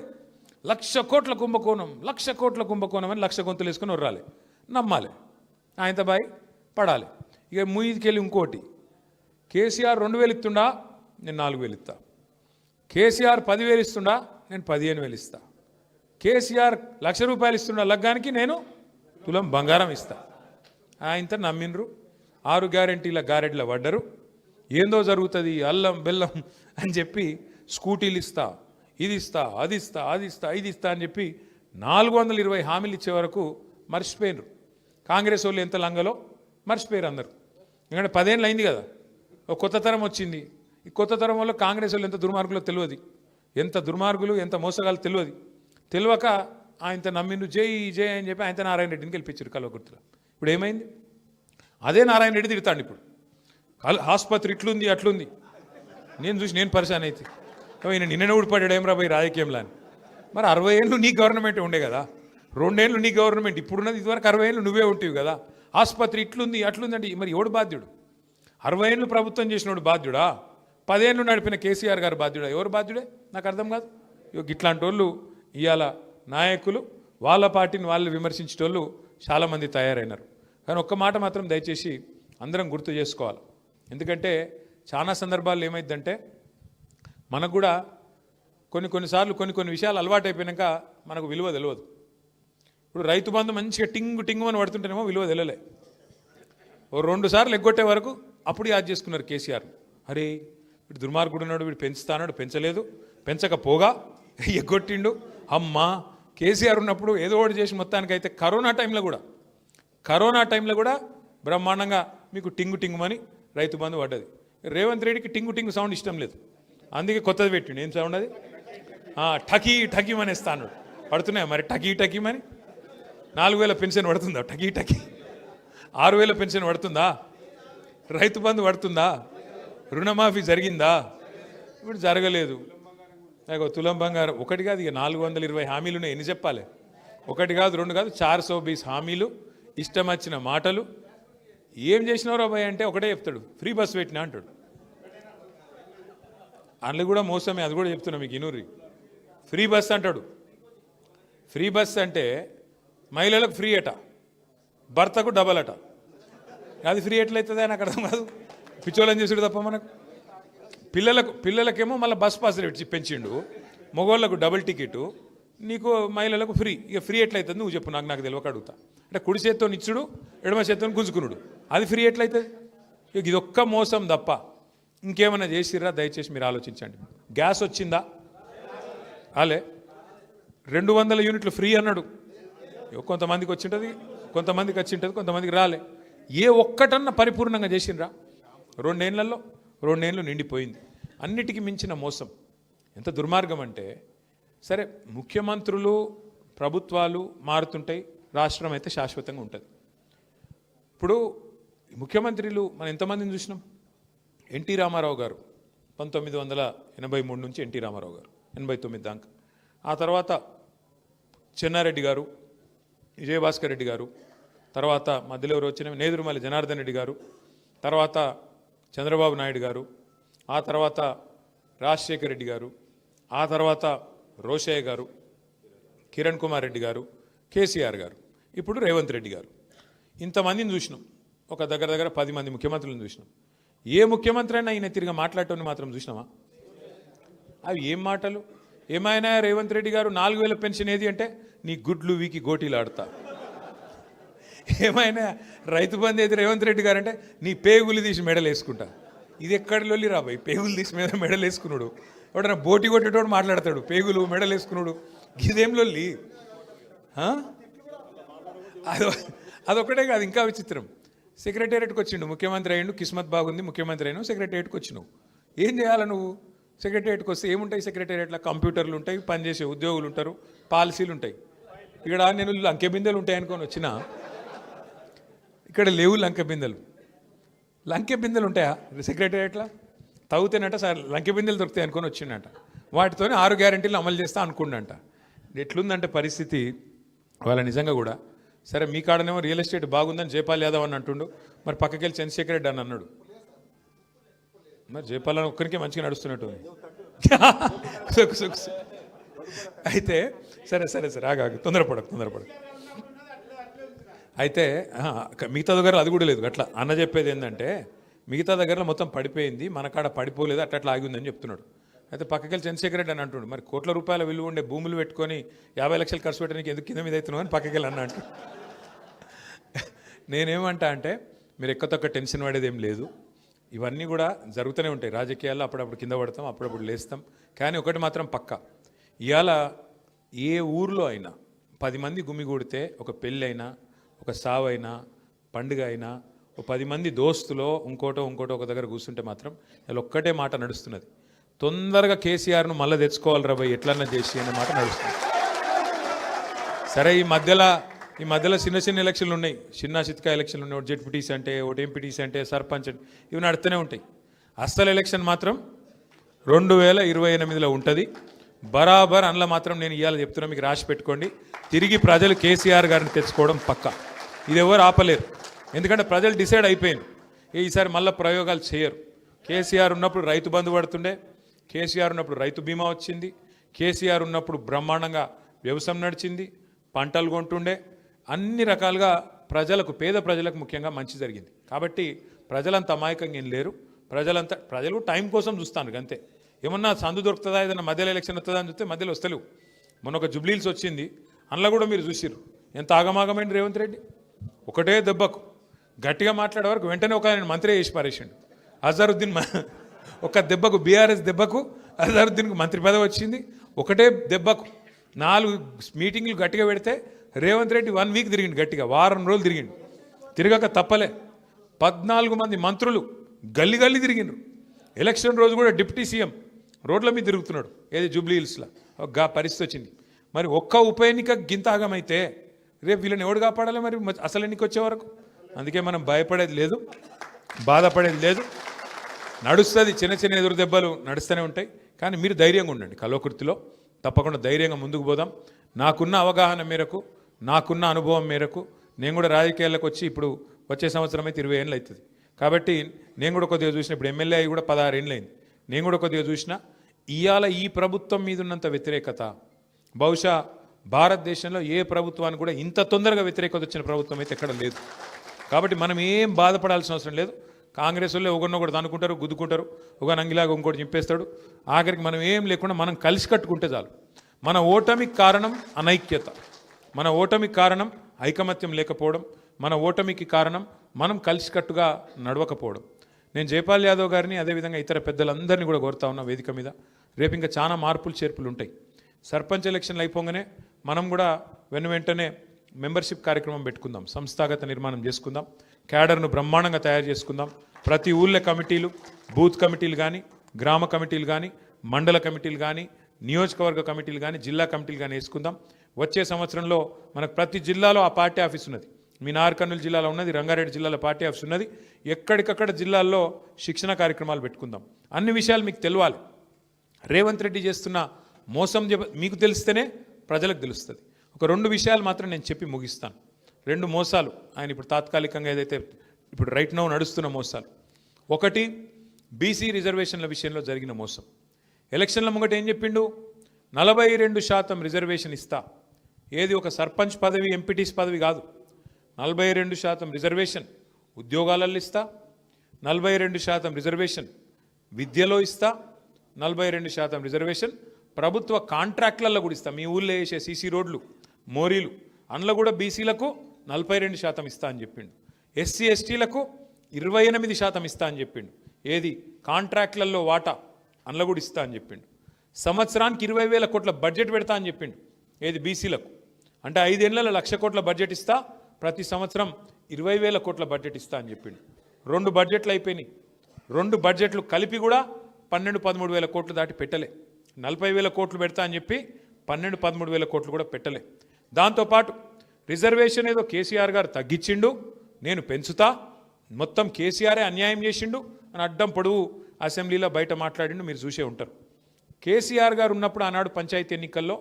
1,00,000 కోట్ల కుంభకోణం, 1,00,000 కోట్ల కుంభకోణం అని 1,00,000 గొంతులు వేసుకొని ఉర్రాలి, నమ్మాలి, ఆయనతో బాయ్ పడాలి. ఇక ముయ్యికి వెళ్ళి ఇంకోటి, కేసీఆర్ 2,000 ఇస్తుండా, నేను 4,000 ఇస్తా. కేసీఆర్ 10,000 ఇస్తుండా, నేను 15,000 ఇస్తా. కేసీఆర్ 1,00,000 రూపాయలు ఇస్తుండా లగ్గానికి, నేను తులం బంగారం ఇస్తా. ఆయనతో నమ్మినరు, 6 గ్యారెంటీల గారెడ్ల పడ్డరు. ఏందో జరుగుతుంది అల్లం బెల్లం అని చెప్పి స్కూటీలు ఇస్తా, ఇది ఇస్తా, అది ఇస్తా, అది ఇస్తా, ఇది ఇస్తా అని చెప్పి 420 హామీలు ఇచ్చే వరకు మర్చిపోయినరు. కాంగ్రెస్ వాళ్ళు ఎంత లంగలో మర్చిపోయారు అందరు. ఎందుకంటే 10 ఏళ్ళు అయింది కదా, ఒక కొత్త తరం వచ్చింది. ఈ కొత్త తరం వల్ల కాంగ్రెస్ వాళ్ళు ఎంత దుర్మార్గులో తెలియదు, ఎంత దుర్మార్గులు ఎంత మోసగాలు తెలియక ఆయనతో నమ్మిండు, జై జై అని చెప్పి ఆయనతో నారాయణ రెడ్డిని గెలిపించారు కల్వకుర్తిలో. ఇప్పుడు ఏమైంది? అదే నారాయణ రెడ్డి తిడతాడు ఇప్పుడు. ఆసుపత్రి ఇట్లుంది అట్లుంది. నేను పరిశాన్ అయితే ఈయన నిన్ననే ఊడిపడ్డాడు ఏం రాబోయే రాజకీయంలో అని. మరి 60 ఏళ్ళు నీ గవర్నమెంట్ ఉండే కదా, 2 ఏళ్ళు నీ గవర్నమెంట్, ఇప్పుడున్నది ఇదివరకు 60 ఏళ్ళు నువ్వే ఉంటివి కదా. ఆసుపత్రి ఇట్లుంది అట్లుంది అంటే మరి ఎవడు బాధ్యుడు? 60 ఏళ్ళు ప్రభుత్వం చేసినోడు బాధ్యుడా? 10 ఏళ్ళు నడిపిన కేసీఆర్ గారు బాధ్యుడా? ఎవరు బాధ్యుడే నాకు అర్థం కాదు. ఇట్లాంటి వాళ్ళు ఇవాళ నాయకులు వాళ్ళ పార్టీని వాళ్ళు విమర్శించేటోళ్ళు చాలామంది తయారైనారు. కానీ ఒక్క మాట మాత్రం దయచేసి అందరం గుర్తు చేసుకోవాలి. ఎందుకంటే చాలా సందర్భాల్లో ఏమైందంటే మనకు కూడా కొన్నిసార్లు కొన్ని విషయాలు అలవాటు అయిపోయాక మనకు విలువ తెలియదు. ఇప్పుడు రైతు బంధు మంచిగా టింగు అని పడుతుంటేనేమో విలువ తెలియలే. ఓ 2 సార్లు ఎగ్గొట్టే వరకు అప్పుడు యాద్ చేసుకున్నారు కేసీఆర్. అరే వీడు దుర్మార్గుడు ఉన్నాడు, వీడు పెంచుతానాడు, పెంచలేదు, పెంచకపోగా ఎగ్గొట్టిండు. అమ్మా కేసీఆర్ ఉన్నప్పుడు ఏదో ఒకటి చేసి మొత్తానికైతే కరోనా టైంలో కూడా బ్రహ్మాండంగా మీకు టింగుమని రైతు బంధు పడ్డది. రేవంత్ రెడ్డికి టింగు సౌండ్ ఇష్టం లేదు, అందుకే కొత్తది పెట్టిండు. ఏం సౌండ్ అది? టకీ మనేస్తాను. పడుతున్నాయి మరి టకీమని. 4000 పెన్షన్ పడుతుందా? టకీ 6000 పెన్షన్ పడుతుందా? రైతు బంధు పడుతుందా? రుణమాఫీ జరిగిందా? ఇప్పుడు జరగలేదు. తులం బంగారం ఒకటి కాదు, ఇక 420 హామీలు ఉన్నాయి. ఎన్ని చెప్పాలి? 1 కాదు 2 కాదు 420 హామీలు, ఇష్టం వచ్చిన మాటలు. ఏం చేసినారో భయ అంటే ఒకటే చెప్తాడు, ఫ్రీ బస్ పెట్టినా అంటాడు. అందులో కూడా మోసమే, అది కూడా చెప్తున్నా మీకు ఇనూరి. ఫ్రీ బస్ అంటాడు. ఫ్రీ బస్ అంటే మహిళలకు ఫ్రీ అట, భర్తకు డబల్ అట. అది ఫ్రీ ఎట్లయితుంది నాకు అర్థం కాదు. పిచ్చోళ్ళని చేసుడు తప్ప మనకు. పిల్లలకేమో మళ్ళీ బస్ పాస్ రేట్ పెంచిండు, మగవాళ్ళకు డబుల్ టికెట్, నీకు మహిళలకు ఫ్రీ. ఇక ఫ్రీ ఎట్లయితుంది నువ్వు చెప్పు, నాకు తెలియక అడుగుతా. అంటే కుడి చేత్తో ఇచ్చుడు, ఎడమ చేత్తో గుంజుకునుడు, అది ఫ్రీ ఎట్లయితుంది? ఇక ఇదొక్క మోసం తప్ప ఇంకేమైనా చేసిర్రా? దయచేసి మీరు ఆలోచించండి. గ్యాస్ వచ్చిందా? అలే 200 యూనిట్లు ఫ్రీ అన్నాడు. కొంతమందికి వచ్చింటుంది, కొంతమందికి వచ్చింటుంది, కొంతమందికి రాలే. ఏ ఒక్కటన్నా పరిపూర్ణంగా చేసిండ్రా? 2 ఏళ్ళు నిండిపోయింది. అన్నిటికీ మించిన మోసం. ఎంత దుర్మార్గం అంటే, సరే ముఖ్యమంత్రులు ప్రభుత్వాలు మారుతుంటాయి, రాష్ట్రం అయితే శాశ్వతంగా ఉంటుంది. ఇప్పుడు ముఖ్యమంత్రులు మనం ఎంతమందిని చూసినాం? ఎన్టీ రామారావు గారు 1983 నుంచి ఎన్టీ రామారావు గారు 89 దాకా. ఆ తర్వాత చెన్నారెడ్డి గారు, విజయభాస్కర్ రెడ్డి గారు, తర్వాత మధ్యలో ఎవరు వచ్చిన నేదురుమల్లి జనార్దన్ రెడ్డి గారు, తర్వాత చంద్రబాబు నాయుడు గారు, ఆ తర్వాత రాజశేఖర్ రెడ్డి గారు, ఆ తర్వాత రోషయ్య గారు, కిరణ్ కుమార్ రెడ్డి గారు, కేసీఆర్ గారు, ఇప్పుడు రేవంత్ రెడ్డి గారు. ఇంతమందిని చూసినాం. ఒక దగ్గర 10 మంది ముఖ్యమంత్రులను చూసినాం. ఏ ముఖ్యమంత్రి అయినా ఈయన తిరిగి మాట్లాడటం మాత్రం చూసినామా? అవి ఏం మాటలు? ఏమైనా రేవంత్ రెడ్డి గారు 4000 పెన్షన్ ఏది అంటే నీ గుడ్లు వీకి గోటీలు ఆడతా. ఏమైనా రైతు బంధు ఏది రేవంత్ రెడ్డి గారు అంటే నీ పేగులు తీసి మెడలు వేసుకుంటా. ఇది ఎక్కడి లొల్లి రాబాయి? పేగులు తీసి మీద మెడలు వేసుకున్నాడు. ఎవడన్నా బోటి కొట్టేటోడు మాట్లాడతాడు, పేగులు మెడలు వేసుకున్నాడు. ఇదేం లొల్లి? అదొక్కటే కాదు, ఇంకా విచిత్రం. సెక్రటేరియట్కి వచ్చిండు, ముఖ్యమంత్రి అయ్యిండు, కిస్మత్ బాగుంది, ముఖ్యమంత్రి అయినావు, సెక్రటేరియట్కి వచ్చినావు. ఏం చేయాలి నువ్వు? సెక్రటేరియట్కి వస్తే ఏముంటాయి? సెక్రటేరియట్లో కంప్యూటర్లు ఉంటాయి, పనిచేసే ఉద్యోగులు ఉంటారు, పాలసీలు ఉంటాయి. ఇక్కడ నేను లంకె బిందెలు ఉంటాయి అనుకొని వచ్చినా, ఇక్కడ లేవు లంకె బిందెలు ఉంటాయా సెక్రటేరియట్లో? తవ్వుతేనట సార్ లంకె బిందెలు దొరుకుతాయి అనుకొని వచ్చిండట. వాటితోనే 6 గ్యారెంటీలు అమలు చేస్తా అనుకున్నాంట. ఎట్లుందంటే పరిస్థితి వాళ్ళ నిజంగా కూడా. సరే మీ కాడనేమో రియల్ ఎస్టేట్ బాగుందని జయపాల్ యాదవ్ అని అంటుండు, మరి పక్కకెళ్ళి చంద్రశేఖర్ రెడ్డి అని అన్నాడు. మరి జయపాల్ అని ఒక్కరికే మంచిగా నడుస్తున్నట్టు. అయితే సరే ఆగాగు, తొందరపడకు. అయితే మిగతా దగ్గర అది కూడా లేదు. అట్లా అన్న చెప్పేది ఏంటంటే, మిగతా దగ్గరలో మొత్తం పడిపోయింది, మన కాడ పడిపోలేదు, అట్లా ఆగి ఉందని చెప్తున్నాడు. అయితే పక్కకెళ్ళి చంద్రశేఖర్ రెడ్డి అని అంటుండు, మరి కోట్ల రూపాయల విలువ ఉండే భూములు పెట్టుకొని 50 లక్షలు ఖర్చు పెట్టడానికి ఎందుకు కింద మీద అవుతున్నావు అని పక్కకెళ్ళి అన్న అంటు. నేనేమంటా అంటే, మీరు ఎక్కతొక్క టెన్షన్ పడేది ఏం లేదు. ఇవన్నీ కూడా జరుగుతూనే ఉంటాయి రాజకీయాల్లో. అప్పుడప్పుడు కింద పడతాం, అప్పుడప్పుడు లేస్తాం. కానీ ఒకటి మాత్రం పక్క, ఇవాళ ఏ ఊర్లో అయినా 10 మంది గుమిగూడితే, ఒక పెళ్ళి అయినా, ఒక సావు అయినా, పండుగ అయినా, ఒక 10 మంది దోస్తులో ఇంకోటో ఒక దగ్గర కూర్చుంటే మాత్రం ఇలా ఒక్కటే మాట నడుస్తున్నది, తొందరగా కేసీఆర్ను మళ్ళీ తెచ్చుకోవాలి రాబోయ్ ఎట్లన్నా చేసి అనే మాట నడుస్తుంది. సరే ఈ మధ్యలో ఈ మధ్యలో చిన్న చిన్న ఎలక్షన్లు ఉన్నాయి, చిన్న చిత్కా ఎలక్షన్లు ఉన్నాయి. ఒకటి జెడ్పీటీసీ అంటే, ఒకటి ఎంపీటీసీ అంటే, సర్పంచ్ అంటే, ఇవి నడుస్తూనే ఉంటాయి. అస్సలు ఎలక్షన్ మాత్రం 2028లో ఉంటుంది. బరాబర్ అందులో మాత్రం నేను ఇవాళ చెప్తున్నా, మీకు రాసి పెట్టుకోండి. తిరిగి ప్రజలు కేసీఆర్ గారిని తెచ్చుకోవడం పక్కా. ఇది ఎవరు ఆపలేరు, ఎందుకంటే ప్రజలు డిసైడ్ అయిపోయింది. ఈసారి మళ్ళీ ప్రయోగాలు చేయరు. కేసీఆర్ ఉన్నప్పుడు రైతు బంధు పడుతుండే, కేసీఆర్ ఉన్నప్పుడు రైతు బీమా వచ్చింది, కేసీఆర్ ఉన్నప్పుడు బ్రహ్మాండంగా వ్యవసాయం నడిచింది, పంటలు కొంటుండే, అన్ని రకాలుగా ప్రజలకు, పేద ప్రజలకు ముఖ్యంగా మంచి జరిగింది. కాబట్టి ప్రజలంతా అమాయకంగా ఏం లేరు. ప్రజలు టైం కోసం చూస్తాను అంతే. ఏమన్నా సందు దొరుకుతుందా, ఏదైనా మధ్యలో ఎలక్షన్ వస్తుందా అని చూస్తే మధ్యలో వస్తలేవు. మొన్న ఒక జుబ్లీల్స్ వచ్చింది, అందులో కూడా మీరు చూసిర్రు ఎంత ఆగమాగమైంది రేవంత్ రెడ్డి. ఒకటే దెబ్బకు గట్టిగా మాట్లాడే వరకు వెంటనే ఒక ఆయన మంత్రి చేసి పారేసిండు. అజరుద్దీన్ ఒక దెబ్బకు, బీఆర్ఎస్ దెబ్బకు అజరుద్దీన్కు మంత్రి పదవి వచ్చింది. ఒకటే దెబ్బకు 4 మీటింగ్లు గట్టిగా పెడితే రేవంత్ రెడ్డి 1 వీక్ తిరిగిండు, గట్టిగా వారం రోజులు తిరిగిండు. తిరగక తప్పలే. 14 మంది మంత్రులు గల్లి గల్లి తిరిగిండ్రు. ఎలక్షన్ రోజు కూడా డిప్యూటీ సీఎం రోడ్ల మీద తిరుగుతున్నాడు, ఏది జూబ్లీ హిల్స్లో. ఒక పరిస్థితి వచ్చింది. మరి ఒక్క ఉప ఎన్నిక గింతాగమైతే రేపు వీళ్ళని ఎవడు కాపాడాలి మరి అసలు ఎన్నిక వచ్చే వరకు? అందుకే మనం భయపడేది లేదు, బాధపడేది లేదు. నడుస్తుంది, చిన్న చిన్న ఎదురు దెబ్బలు నడుస్తూనే ఉంటాయి. కానీ మీరు ధైర్యంగా ఉండండి. కల్వకుర్తిలో తప్పకుండా ధైర్యంగా ముందుకు పోదాం. నాకున్న అవగాహన మేరకు, నాకున్న అనుభవం మేరకు నేను కూడా రాజకీయాలకు వచ్చి ఇప్పుడు వచ్చే సంవత్సరం అయితే 20 ఏళ్ళు అవుతుంది. కాబట్టి నేను కూడా కొద్దిగా చూసిన, ఇప్పుడు ఎమ్మెల్యే అయ్యి కూడా 16 ఏళ్ళు అయింది. నేను కూడా కొద్దిగా చూసిన, ఇవాళ ఈ ప్రభుత్వం మీద ఉన్నంత వ్యతిరేకత బహుశా భారతదేశంలో ఏ ప్రభుత్వానికి కూడా ఇంత తొందరగా వ్యతిరేకత వచ్చిన ప్రభుత్వం అయితే ఎక్కడ లేదు. కాబట్టి మనం ఏం బాధపడాల్సిన అవసరం లేదు. కాంగ్రెస్ వాళ్ళే ఒకరినొకటి అనుకుంటారు, గుద్దుకుంటారు, ఒక నంగిలాగా ఇంకోటి చింపేస్తాడు. ఆఖరికి మనం ఏం లేకుండా మనం కలిసి కట్టుకుంటే చాలు. మన ఓటమికి కారణం అనైక్యత, మన ఓటమికి కారణం ఐకమత్యం లేకపోవడం, మన ఓటమికి కారణం మనం కలిసికట్టుగా నడవకపోవడం. నేను జైపాల్ యాదవ్ గారిని, అదేవిధంగా ఇతర పెద్దలందరినీ కూడా కోరుతా ఉన్నా వేదిక మీద, రేపు ఇంకా చాలా మార్పులు చేర్పులు ఉంటాయి. సర్పంచ్ ఎలక్షన్లు అయిపోగానే మనం కూడా వెంటనే మెంబర్షిప్ కార్యక్రమం పెట్టుకుందాం, సంస్థాగత నిర్మాణం చేసుకుందాం, క్యాడర్ను బ్రహ్మాండంగా తయారు చేసుకుందాం. ప్రతి ఊళ్ళో కమిటీలు, బూత్ కమిటీలు కానీ, గ్రామ కమిటీలు కానీ, మండల కమిటీలు కానీ, నియోజకవర్గ కమిటీలు కానీ, జిల్లా కమిటీలు కానీ వేసుకుందాం. వచ్చే సంవత్సరంలో మనకు ప్రతి జిల్లాలో ఆ పార్టీ ఆఫీస్ ఉన్నది. మీ నార్కర్నూలు జిల్లాలో ఉన్నది, రంగారెడ్డి జిల్లాలో పార్టీ ఆఫీస్ ఉన్నది. ఎక్కడికక్కడ జిల్లాల్లో శిక్షణ కార్యక్రమాలు పెట్టుకుందాం. అన్ని విషయాలు మీకు తెలవాలి. రేవంత్ రెడ్డి చేస్తున్న మోసం మీకు తెలిస్తేనే ప్రజలకు తెలుస్తుంది. ఒక 2 విషయాలు మాత్రం నేను చెప్పి ముగిస్తాను. 2 మోసాలు ఆయన ఇప్పుడు తాత్కాలికంగా ఏదైతే ఇప్పుడు రైట్ నౌ నడుస్తున్న మోసాలు. ఒకటి, బీసీ రిజర్వేషన్ల విషయంలో జరిగిన మోసం. ఎలక్షన్ల ముంగట ఏం చెప్పిండు? 42% రిజర్వేషన్ ఇస్తా. ఏది ఒక సర్పంచ్ పదవి, ఎంపీటీస్ పదవి కాదు, 42% రిజర్వేషన్ ఉద్యోగాలలో ఇస్తా, 42% రిజర్వేషన్ విద్యలో ఇస్తా, 42% రిజర్వేషన్ ప్రభుత్వ కాంట్రాక్ట్లలో కూడా ఇస్తా. మీ ఊళ్ళో వేసే సీసీ రోడ్లు, మోరీలు, అందులో కూడా బీసీలకు 42% ఇస్తా అని చెప్పిండు. ఎస్సీ ఎస్టీలకు 28% ఇస్తా అని చెప్పిండు. ఏది కాంట్రాక్ట్లలో వాటా, అందులో కూడా ఇస్తా అని చెప్పిండు. సంవత్సరానికి 20,000 కోట్ల బడ్జెట్ పెడతా అని చెప్పిండు. ఏది బీసీలకు. అంటే 5 ఏళ్లలో 1,00,000 కోట్ల బడ్జెట్ ఇస్తా, ప్రతి సంవత్సరం 20,000 కోట్ల బడ్జెట్ ఇస్తా అని చెప్పిండు. 2 బడ్జెట్లు అయిపోయినాయి. 2 బడ్జెట్లు కలిపి కూడా 12-13 వేల కోట్లు దాటి పెట్టలే. 40,000 కోట్లు పెడతా అని చెప్పి 12-13 వేల కోట్లు కూడా పెట్టలే. దాంతోపాటు రిజర్వేషన్ ఏదో కేసీఆర్ గారు తగ్గించిండు, నేను పెంచుతా, మొత్తం కేసీఆరే అన్యాయం చేసిండు అని అడ్డం పొడువు అసెంబ్లీలో బయట మాట్లాడిండు, మీరు చూసే ఉంటారు. కేసీఆర్ గారు ఉన్నప్పుడు ఆనాడు పంచాయతీ ఎన్నికల్లో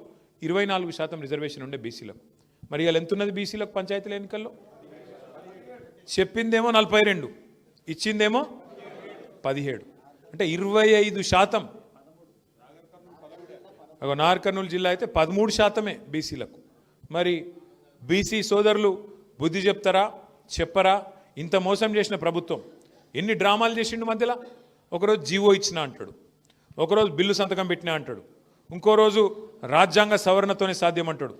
24% రిజర్వేషన్ ఉండే బీసీలకు. మరి ఇవాళ ఎంత ఉన్నది బీసీలకు పంచాయతీల ఎన్నికల్లో? చెప్పిందేమో 42, ఇచ్చిందేమో 17, అంటే 25%. నార్కర్నూలు జిల్లా అయితే 13% బీసీలకు. మరి బీసీ సోదరులు బుద్ధి చెప్తారా, చెప్పరా? ఇంత మోసం చేసిన ప్రభుత్వం ఎన్ని డ్రామాలు చేసిండు మధ్యలో. ఒకరోజు జీవో ఇచ్చినా అంటాడు, ఒకరోజు బిల్లు సంతకం పెట్టినా అంటాడు, ఇంకో రోజు రాజ్యాంగ సవరణతోనే సాధ్యం అంటాడు,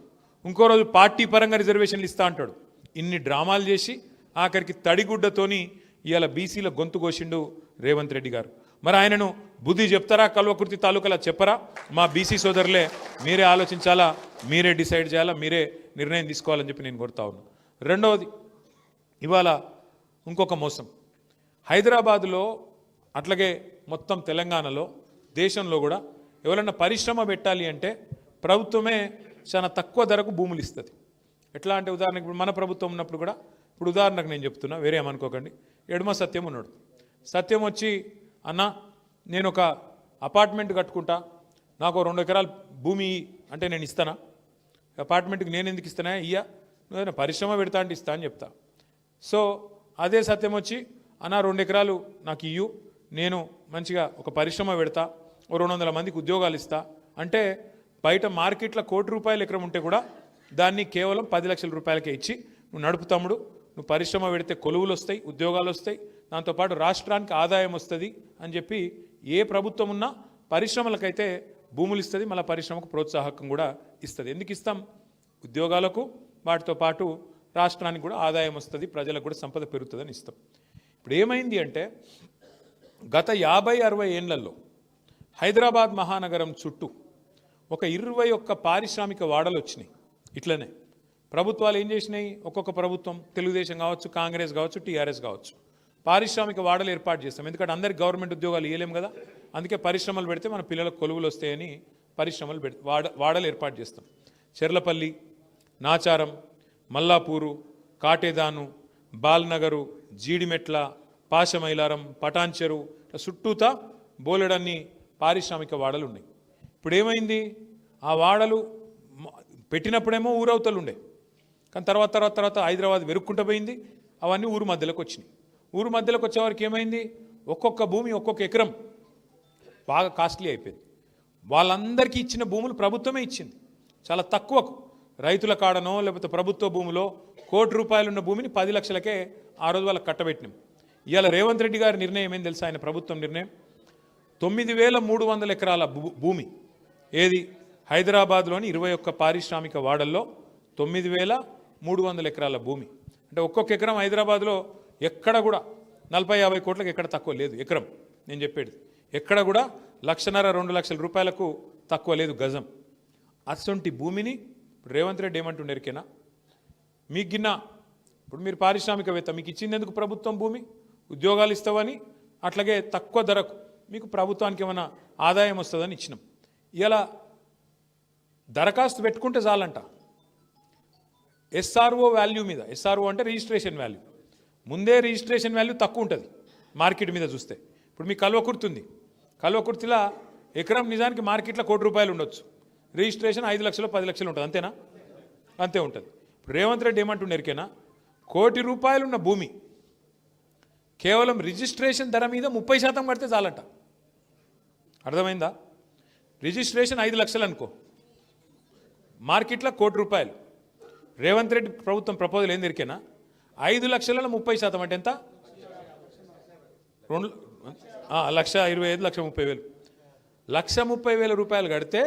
ఇంకో రోజు పార్టీ పరంగా రిజర్వేషన్లు ఇస్తా అంటాడు. ఇన్ని డ్రామాలు చేసి ఆఖరికి తడిగుడ్డతోని ఇవాళ బీసీల గొంతు కోసిండు రేవంత్ రెడ్డి గారు. మరి ఆయనను బుద్ధి చెప్తారా? కల్వకుర్తి తాలూకాలో చెప్పరా? మా బీసీ సోదరులే మీరే ఆలోచించాలా, మీరే డిసైడ్ చేయాలా, మీరే నిర్ణయం తీసుకోవాలని చెప్పి నేను కోరుతా ఉన్నాను. రెండవది, ఇవాళ ఇంకొక మోసం. హైదరాబాదులో అట్లాగే మొత్తం తెలంగాణలో, దేశంలో కూడా ఎవరైనా పరిశ్రమ పెట్టాలి అంటే ప్రభుత్వమే చాలా తక్కువ ధరకు భూములు ఇస్తుంది. ఎట్లా అంటే ఉదాహరణకు ఇప్పుడు మన ప్రభుత్వం ఉన్నప్పుడు కూడా ఇప్పుడు ఉదాహరణకు నేను చెప్తున్నా, వేరే ఏమనుకోకండి. ఎడమ సత్యం ఉన్నాడు. సత్యం వచ్చి అన్న నేను ఒక అపార్ట్మెంట్ కట్టుకుంటా, నాకు 2 ఎకరాల భూమి అంటే నేను ఇస్తానా? అపార్ట్మెంట్కి నేను ఎందుకు ఇస్తానా? ఇయ్యా, నువ్వేనా పరిశ్రమ పెడతా అంటే ఇస్తా అని చెప్తా. సో అదే సత్యం వచ్చి అన్న 2 ఎకరాలు నాకు ఇయ్యు, నేను మంచిగా ఒక పరిశ్రమ పెడతా, 200 మందికి ఉద్యోగాలు ఇస్తా అంటే బయట మార్కెట్లో ₹1,00,00,000 ఎకరం ఉంటే కూడా దాన్ని కేవలం 10 లక్షల రూపాయలకే ఇచ్చి నువ్వు నడుపు తమ్ముడు, నువ్వు పరిశ్రమ పెడితే కొలువులు వస్తాయి, ఉద్యోగాలు వస్తాయి, దాంతోపాటు రాష్ట్రానికి ఆదాయం వస్తుంది అని చెప్పి ఏ ప్రభుత్వం ఉన్నా పరిశ్రమలకైతే భూములు ఇస్తుంది, మళ్ళీ పరిశ్రమకు ప్రోత్సాహకం కూడా ఇస్తుంది. ఎందుకు ఇస్తాం? ఉద్యోగాలకు, వాటితో పాటు రాష్ట్రానికి కూడా ఆదాయం వస్తుంది, ప్రజలకు కూడా సంపద పెరుగుతుందని ఇస్తాం. ఇప్పుడు ఏమైంది అంటే గత 50-60 ఏళ్లలో హైదరాబాద్ మహానగరం చుట్టూ ఒక 21 పారిశ్రామిక వాడలు వచ్చినాయి. ఇట్లనే ప్రభుత్వాలు ఏం చేసినాయి? ఒక్కొక్క ప్రభుత్వం, తెలుగుదేశం కావచ్చు, కాంగ్రెస్ కావచ్చు, టీఆర్ఎస్ కావచ్చు, పారిశ్రామిక వాడలు ఏర్పాటు చేస్తాం. ఎందుకంటే అందరికి గవర్నమెంట్ ఉద్యోగాలు ఇవ్వలేము కదా, అందుకే పరిశ్రమలు పెడితే మన పిల్లలకు కొలువులు వస్తాయని పరిశ్రమలు వాడలు ఏర్పాటు చేస్తాం. చెర్లపల్లి, నాచారం, మల్లాపూరు, కాటేదాను, బాల్నగరు, జీడిమెట్ల, పాశమైలారం, పటాన్చెరు, చుట్టూతా బోలెడన్ని పారిశ్రామిక వాడలు ఉన్నాయి. ఇప్పుడు ఏమైంది? ఆ వాడలు పెట్టినప్పుడేమో ఊరవతలు ఉండే, కానీ తర్వాత హైదరాబాద్ వెరుక్కుంటూ పోయింది, అవన్నీ ఊరు మధ్యలోకి వచ్చినాయి. ఊరు మధ్యలోకి వచ్చేవారికి ఏమైంది? ఒక్కొక్క భూమి, ఒక్కొక్క ఎకరం బాగా కాస్ట్లీ అయిపోయింది. వాళ్ళందరికీ ఇచ్చిన భూములు ప్రభుత్వమే ఇచ్చింది చాలా తక్కువకు. రైతుల కాడనో లేకపోతే ప్రభుత్వ భూమిలో ₹1,00,00,000 ఉన్న భూమిని 10 లక్షలకే ఆ రోజు వాళ్ళకి కట్టబెట్టినాం. ఇవాళ రేవంత్ రెడ్డి గారి నిర్ణయం ఏం తెలుసా? ఆయన ప్రభుత్వం నిర్ణయం 9,300 ఎకరాల భూమి, ఏది హైదరాబాద్లోని 21 పారిశ్రామిక వాడల్లో 9,300 ఎకరాల భూమి. అంటే ఒక్కొక్క ఎకరం హైదరాబాద్లో ఎక్కడ కూడా 40-50 కోట్లకు ఎక్కడ తక్కువ లేదు ఎకరం. నేను చెప్పేది ఎక్కడ కూడా 1,50,000-2 లక్షల రూపాయలకు తక్కువ లేదు గజం. అసొంటి భూమిని ఇప్పుడు రేవంత్ రెడ్డి ఏమంటుండే ఎరికేనా? మీకు గిన్న ఇప్పుడు మీరు పారిశ్రామికవేత్త, మీకు ఇచ్చింది ఎందుకు ప్రభుత్వం భూమి? ఉద్యోగాలు ఇస్తావని, అట్లాగే తక్కువ ధరకు మీకు ప్రభుత్వానికి ఏమైనా ఆదాయం వస్తుందని ఇచ్చినాం. ఇలా దరఖాస్తు పెట్టుకుంటే చాలంట ఎస్ఆర్ఓ వాల్యూ మీద. ఎస్ఆర్ఓ అంటే రిజిస్ట్రేషన్ వాల్యూ. ముందే రిజిస్ట్రేషన్ వాల్యూ తక్కువ ఉంటుంది మార్కెట్ మీద చూస్తే. ఇప్పుడు మీ కల్వకుర్తి ఉంది, కల్వకుర్తిలో ఎకరం నిజానికి మార్కెట్లో ₹1,00,00,000 ఉండొచ్చు, రిజిస్ట్రేషన్ 5 లక్షలు 10 లక్షలు ఉంటుంది, అంతేనా? అంతే ఉంటుంది. ఇప్పుడు రేవంత్ రెడ్డి ఏమంటుండే ఎరికేనా? ₹1,00,00,000 ఉన్న భూమి కేవలం రిజిస్ట్రేషన్ ధర మీద 30% కడితే చాలట. అర్థమైందా? రిజిస్ట్రేషన్ 5 లక్షలు అనుకో, మార్కెట్లో ₹1,00,00,000. రేవంత్ రెడ్డి ప్రభుత్వం ప్రపోజల్ ఏం దొరికేనా? 5 లక్షలలో 30% అంటే ఎంత? 1,25,000, 1,30,000. 1,30,000 రూపాయలు కడితే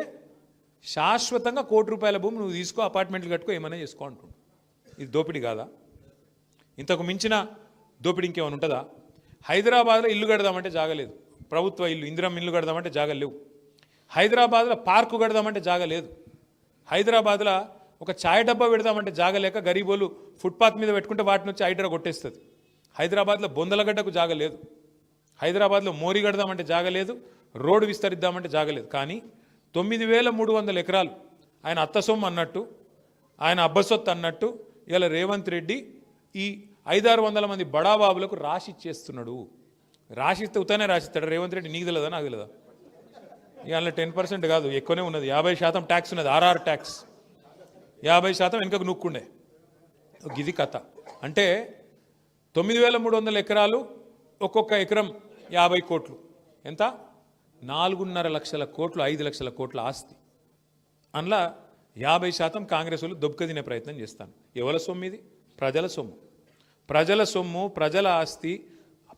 శాశ్వతంగా ₹1,00,00,000 భూమి నువ్వు తీసుకో, అపార్ట్మెంట్లు కట్టుకో, ఏమైనా చేసుకో అంటుండు. ఇది దోపిడీ కాదా? ఇంతకు మించిన దోపిడీ ఇంకేమైనా ఉంటుందా? హైదరాబాద్లో ఇల్లు కడదామంటే జాగలేదు, ప్రభుత్వ ఇల్లు, ఇందిరమ్మ ఇల్లు కడదామంటే జాగలేవు. హైదరాబాద్లో పార్కు కడదామంటే జాగలేదు. హైదరాబాద్లో ఒక ఛాయ్ డబ్బా పెడదామంటే జాగలేక గరీబోలు ఫుట్పాత్ మీద పెట్టుకుంటే వాటిని వచ్చి హైడ్రా కొట్టేస్తుంది. హైదరాబాద్లో బొందలగడ్డకు జాగలేదు, హైదరాబాద్లో మోరీ కడదామంటే జాగలేదు, రోడ్డు విస్తరిద్దామంటే జాగలేదు. కానీ 9,300 ఎకరాలు ఆయన అత్త సొమ్ము అన్నట్టు, ఆయన అబ్బసొత్తు అన్నట్టు ఇలా రేవంత్ రెడ్డి ఈ 500-600 మంది బడాబాబులకు రాసిచ్చేస్తున్నాడు. రాసిస్తే ఉతానే రాసిస్తాడు రేవంత్ రెడ్డి. నీకు తెలియదా? నాకు తెలియదా? ఇవాళ 10% కాదు, ఎక్కువనే ఉన్నది. 50% ట్యాక్స్ ఉన్నది, ఆర్ఆర్ ట్యాక్స్. 50% వెనుకకు నూక్కుండే. ఇది కథ. అంటే 9,300 ఎకరాలు, ఒక్కొక్క ఎకరం 50 కోట్లు, ఎంత? 4.5 లక్షల కోట్లు, 5 లక్షల కోట్ల ఆస్తి. అందులో 50% కాంగ్రెస్ వాళ్ళు దొబ్బక తినే ప్రయత్నం చేస్తాను. ఎవరి సొమ్ము ఇది? ప్రజల సొమ్ము. ప్రజల సొమ్ము, ప్రజల ఆస్తి.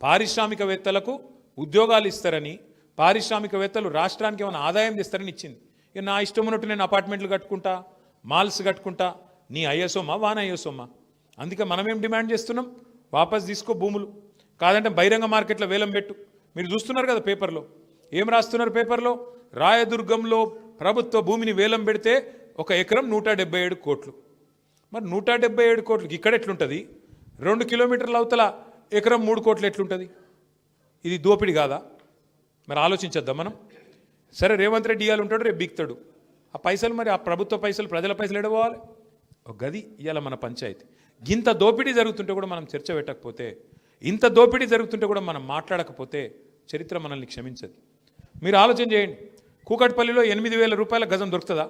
పారిశ్రామికవేత్తలకు ఉద్యోగాలు ఇస్తారని, పారిశ్రామికవేత్తలు రాష్ట్రానికి ఏమైనా ఆదాయం తెస్తారని ఇచ్చింది. ఇక నా ఇష్టం ఉన్నట్టు నేను అపార్ట్మెంట్లు కట్టుకుంటా, మాల్స్ కట్టుకుంటా, నీ అయ్యే సొమ్మా వాన అయ్యే సొమ్మా? అందుకే మనమేం డిమాండ్ చేస్తున్నాం? వాపస్ తీసుకో భూములు, కాదంటే బహిరంగ మార్కెట్లో వేలం పెట్టు. మీరు చూస్తున్నారు కదా పేపర్లో, ఏం రాస్తున్నారు పేపర్లో? రాయదుర్గంలో ప్రభుత్వ భూమిని వేలం పెడితే ఒక ఎకరం 177 కోట్లు. మరి 177 కోట్లకి ఇక్కడ ఎట్లుంటుంది? 2 కిలోమీటర్ల అవతల ఎకరం 3 కోట్లు ఎట్లుంటుంది? ఇది దోపిడి కాదా? మరి ఆలోచించద్దాం మనం. సరే రేవంత్ రెడ్డి ఇవాళ ఉంటాడు, రేపు బిక్తాడు. ఆ పైసలు మరి, ఆ ప్రభుత్వ పైసలు, ప్రజల పైసలు ఎడపోవాలి? ఒక గది ఇవాళ మన పంచాయతీ. ఇంత దోపిడీ జరుగుతుంటే కూడా మనం చర్చ పెట్టకపోతే, ఇంత దోపిడీ జరుగుతుంటే కూడా మనం మాట్లాడకపోతే చరిత్ర మనల్ని క్షమించదు. మీరు ఆలోచన చేయండి, కూకట్పల్లిలో 8,000 రూపాయల గజం దొరుకుతుందా?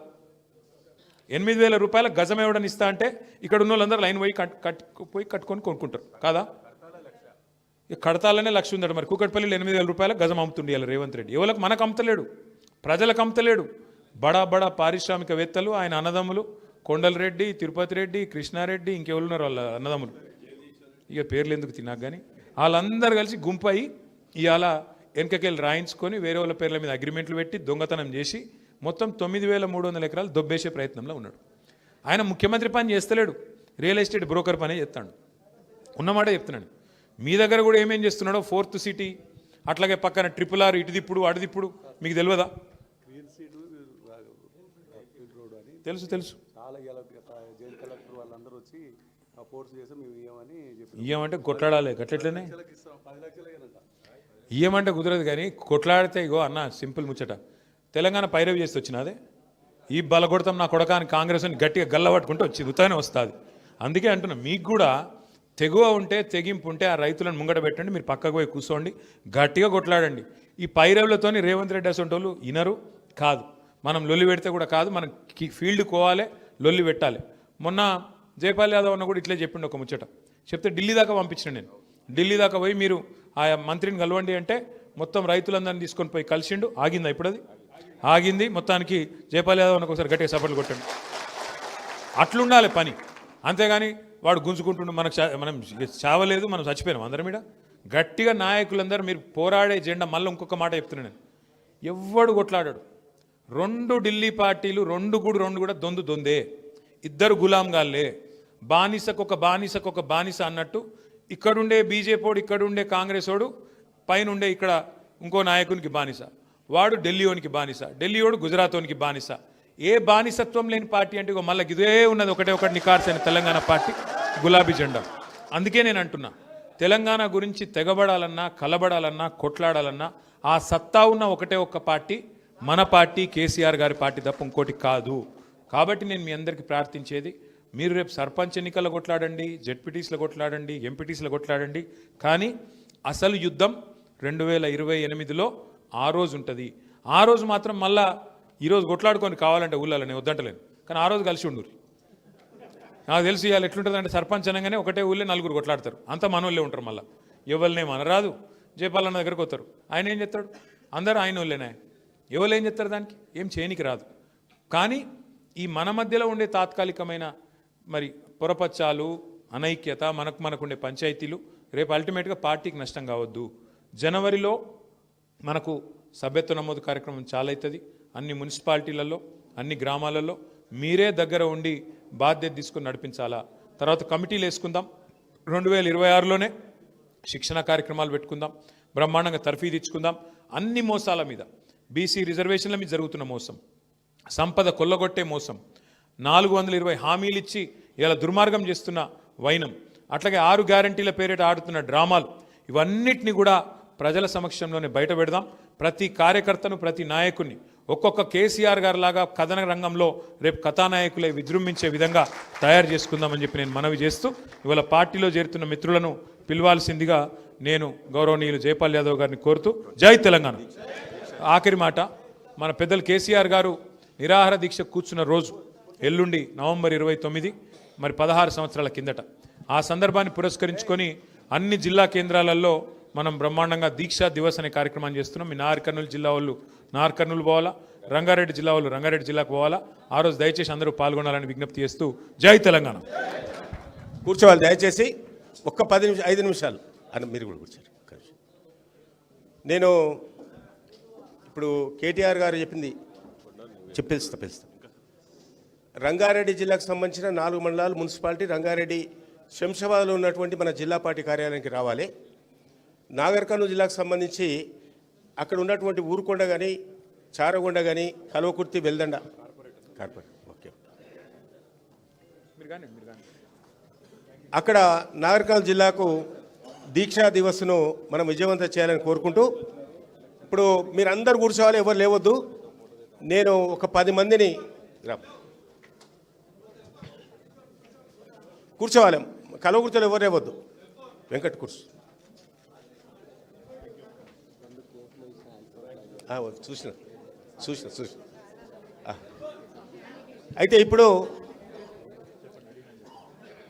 8,000 రూపాయల గజం ఎవడని ఇస్తా అంటే ఇక్కడ ఉన్న వాళ్ళందరూ లైన్ పోయి కట్టుకొని కొనుక్కుంటారు కాదా? ఇక కడతాలనే లక్ష ఉందట. మరి కూకట్పల్లిలో 8,000 రూపాయల గజం అమ్ముతుండే ఇలా రేవంత్ రెడ్డి. ఎవరికి మనకు అమ్ముతలేడు, ప్రజలకు అమ్ముతలేడు. బడా బడా పారిశ్రామికవేత్తలు, ఆయన అన్నదమ్ములు, కొండలరెడ్డి, తిరుపతి రెడ్డి, కృష్ణారెడ్డి, ఇంకెవరున్నారు వాళ్ళ అన్నదమ్ములు, ఇక పేర్లు ఎందుకు తిన్నాక కానీ, వాళ్ళందరూ కలిసి గుంపయి ఇవాళ వెనకకెళ్ళి రాయించుకొని వేరే వాళ్ళ పేర్ల మీద అగ్రిమెంట్లు పెట్టి దొంగతనం చేసి మొత్తం 9,300 ఎకరాలు దొబ్బేసే ప్రయత్నంలో ఉన్నాడు. ఆయన ముఖ్యమంత్రి పని చేస్తలేడు, రియల్ ఎస్టేట్ బ్రోకర్ పనే చేస్తాడు. ఉన్నమాటే చెప్తున్నాడు. మీ దగ్గర కూడా ఏమేం చేస్తున్నాడో, 4th సిటీ, అట్లాగే పక్కన RRR, ఇటుదిప్పుడు అటుదిప్పుడు, మీకు తెలియదా? తెలుసు తెలుసు. ఇయ్యమంటే కొట్లాడాలి, గట్లెట్లనే ఇయ్యమంటే కుదరదు. కానీ కొట్లాడితే ఇగో అన్న సింపుల్ ముచ్చట, తెలంగాణ పైరవి చేసి వచ్చినదే ఈ బలగొడతాం నా కొడకాని కాంగ్రెస్ అని గట్టిగా గల్లబట్టుకుంటే వచ్చి ఉతానే వస్తుంది. అందుకే అంటున్నా, మీకు కూడా తెగువ ఉంటే, తెగింపు ఉంటే ఆ రైతులను ముంగట పెట్టండి, మీరు పక్కకు పోయి కూర్చోండి, గట్టిగా కొట్లాడండి. ఈ పైరవులతోని రేవంత్ రెడ్డి అసొంటోళ్ళు ఇనరు కాదు. మనం లొల్లి పెడితే కూడా కాదు, మనం ఫీల్డ్ కోవాలి, లొల్లి పెట్టాలి. మొన్న జైపాల్ యాదవ్ అన్న కూడా ఇట్లే చెప్పిండు ఒక ముచ్చట. చెప్తే ఢిల్లీ దాకా పంపించిన నేను. ఢిల్లీ దాకా పోయి మీరు ఆ మంత్రిని కలవండి అంటే మొత్తం రైతులందరినీ తీసుకొని పోయి కలిసిండు. ఆగిందా ఇప్పుడు? అది ఆగింది. మొత్తానికి జైపాల్ యాదవ్ అన్నకు ఒకసారి గట్టిగా సపోర్ట్లు కొట్టండి. అట్లుండాలి పని, అంతేగాని వాడు గుంజుకుంటుండు మనం చావలేదు, మనం చచ్చిపోయినాం అందరం. మీద గట్టిగా నాయకులందరూ మీరు పోరాడే జెండా. మళ్ళీ ఇంకొక మాట చెప్తున్నాను నేను, ఎవ్వడు కొట్లాడాడు. 2 ఢిల్లీ పార్టీలు, 2 కూడా దొందే, ఇద్దరు గులాంగాళ్ళే. బానిసకొక బానిస అన్నట్టు ఇక్కడుండే బీజేపీడు, ఇక్కడుండే కాంగ్రెస్ వాడు, పైన ఉండే ఇక్కడ ఇంకో నాయకునికి బానిస. వాడు ఢిల్లీలోనికి బానిస, ఢిల్లీవాడు గుజరాతోనికి బానిస. ఏ బానిసత్వం లేని పార్టీ అంటే మళ్ళీ ఇదే ఉన్నది, ఒకటి నికార్సైన తెలంగాణ పార్టీ, గులాబీ జెండా. అందుకే నేను అంటున్నా, తెలంగాణ గురించి తెగబడాలన్నా, కలబడాలన్నా, కొట్లాడాలన్నా ఆ సత్తా ఉన్న ఒక్క పార్టీ మన పార్టీ, కేసీఆర్ గారి పార్టీ తప్ప ఇంకోటి కాదు. కాబట్టి నేను మీ అందరికీ ప్రార్థించేది, మీరు రేపు సర్పంచ్ ఎన్నికల్లో కొట్లాడండి, జెడ్పీటీస్లో కొట్లాడండి, ఎంపీటీస్లో కొట్లాడండి, కానీ అసలు యుద్ధం 2028లో ఆ రోజు ఉంటుంది. ఆ రోజు మాత్రం మళ్ళా ఈరోజు కొట్లాడుకొని కావాలంటే ఊళ్ళలో నేను వద్దంటలేను, కానీ ఆ రోజు కలిసి ఉండుర్రి. నాకు తెలిసి ఇవాళ ఎట్లుంటుంది అంటే, సర్పంచ్ అనగానే ఒకటే ఊళ్ళో 4 కొట్లాడతారు, అంతా మనోళ్ళే ఉంటారు. మళ్ళీ ఎవరినేం అనరాదు, జయపాలన్న దగ్గరకు వస్తారు, ఆయన ఏం చెప్తాడు, అందరూ ఆయన వాళ్ళేనా, ఎవరు ఏం చెప్తారు, దానికి ఏం చేయనికి రాదు. కానీ ఈ మన మధ్యలో ఉండే తాత్కాలికమైన మరి పొరపచ్చాలు, అనైక్యత, మనకుండే పంచాయతీలు రేపు అల్టిమేట్గా పార్టీకి నష్టం కావద్దు. జనవరిలో మనకు సభ్యత్వ నమోదు కార్యక్రమం చాలా అవుతుంది. అన్ని మున్సిపాలిటీలలో, అన్ని గ్రామాలలో మీరే దగ్గర ఉండి బాధ్యత తీసుకుని నడిపించాలా. తర్వాత కమిటీలు వేసుకుందాం. 2026లోనే శిక్షణ కార్యక్రమాలు పెట్టుకుందాం, బ్రహ్మాండంగా తర్ఫీదు ఇచ్చుకుందాం. అన్ని మోసాల మీద, బీసీ రిజర్వేషన్ల మీద జరుగుతున్న మోసం, సంపద కొల్లగొట్టే మోసం, 420 హామీలు ఇచ్చి ఇలా దుర్మార్గం చేస్తున్న వైనం, అట్లాగే 6 గ్యారంటీల పేరిట ఆడుతున్న డ్రామాలు, ఇవన్నిటిని కూడా ప్రజల సమక్షంలోనే బయట పెడదాం. ప్రతి కార్యకర్తను, ప్రతి నాయకుడిని ఒక్కొక్క కేసీఆర్ గారి లాగా కథన రంగంలో రేపు కథానాయకులే విజృంభించే విధంగా తయారు చేసుకుందామని చెప్పి నేను మనవి చేస్తూ, ఇవాళ పార్టీలో చేరుతున్న మిత్రులను పిలవాల్సిందిగా నేను గౌరవనీయులు జైపాల్ యాదవ్ గారిని కోరుతూ, జై తెలంగాణ. ఆఖరి మాట, మన పెద్దలు కేసీఆర్ గారు నిరాహార దీక్ష కూర్చున్న రోజు ఎల్లుండి నవంబర్ 29, మరి 16 సంవత్సరాల కిందట. ఆ సందర్భాన్ని పురస్కరించుకొని అన్ని జిల్లా కేంద్రాలలో మనం బ్రహ్మాండంగా దీక్షా దివస్ అనే కార్యక్రమాన్ని చేస్తున్నాం. మీ నాగర్ కర్నూలు జిల్లా వాళ్ళు నాగర్ కర్నూలు పోవాలా, రంగారెడ్డి జిల్లా వాళ్ళు రంగారెడ్డి జిల్లాకు పోవాలా. ఆ రోజు దయచేసి అందరూ పాల్గొనాలని విజ్ఞప్తి చేస్తూ, జై తెలంగాణ. కూర్చోవాలి దయచేసి, ఒక్క 5 నిమిషాలు అని మీరు కూడా కూర్చోరు. నేను ఇప్పుడు కేటీఆర్ గారు చెప్పింది పిలుస్తా. రంగారెడ్డి జిల్లాకు సంబంధించిన 4 మండలాలు, మున్సిపాలిటీ, రంగారెడ్డి, శంషాబాద్లో ఉన్నటువంటి మన జిల్లా పార్టీ కార్యాలయానికి రావాలి. నాగర్ కర్నూలు జిల్లాకు సంబంధించి అక్కడ ఉన్నటువంటి ఊరుకొండ కానీ, చారగొండ కానీ, కల్వకుర్తి, వెల్దండ కార్పొరేట్, ఓకే. అక్కడ నాగర్ కర్నూలు జిల్లాకు దీక్షా దివస్ను మనం విజయవంతం చేయాలని కోరుకుంటూ, ఇప్పుడు మీరందరూ కూర్చోవాలి, ఎవరు లేవద్దు. నేను ఒక 10 మందిని కూర్చోవాలి, కలవకుర్చోలు ఎవరే వద్దు. వెంకట్ కూర్చో. చూసిన చూసిన చూసిన. అయితే ఇప్పుడు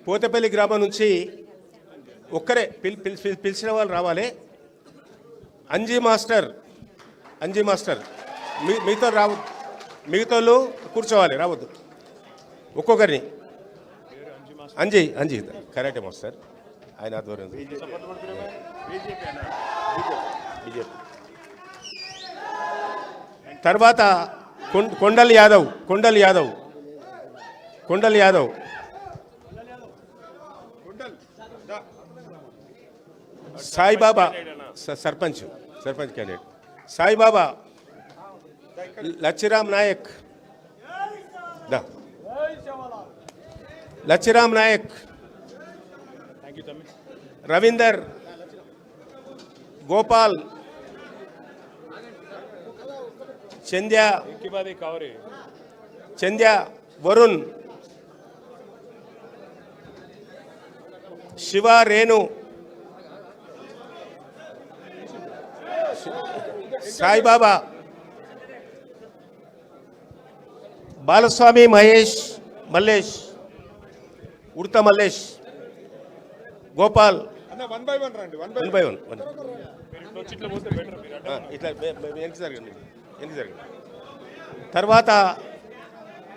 పోతపల్లి గ్రామం నుంచి ఒక్కరే పిలిచిన వాళ్ళు రావాలి. అంజీ మాస్టర్ మిగతా రావద్దు, మిగతా కూర్చోవాలి, రావద్దు. ఒక్కొక్కరిని అంజీ కరాటే మాస్టర్, ఆయన ఆధ్వర్యం. బీజేపీ. తర్వాత కొండల్ యాదవ్ సాయిబాబా సర్పంచ్ క్యాండిడేట్ సాయిబాబా, లచ్చిరామ్ నాయక్, రవీందర్, గోపాల్, చంద్య, వరుణ్, శివ, రేణు, సాయిబాబా, బాలస్వామి, మల్లేష్, ఉడత Mallesh, Gopal. One by one ఇట్లా వెనక్కి జరగండి. తర్వాత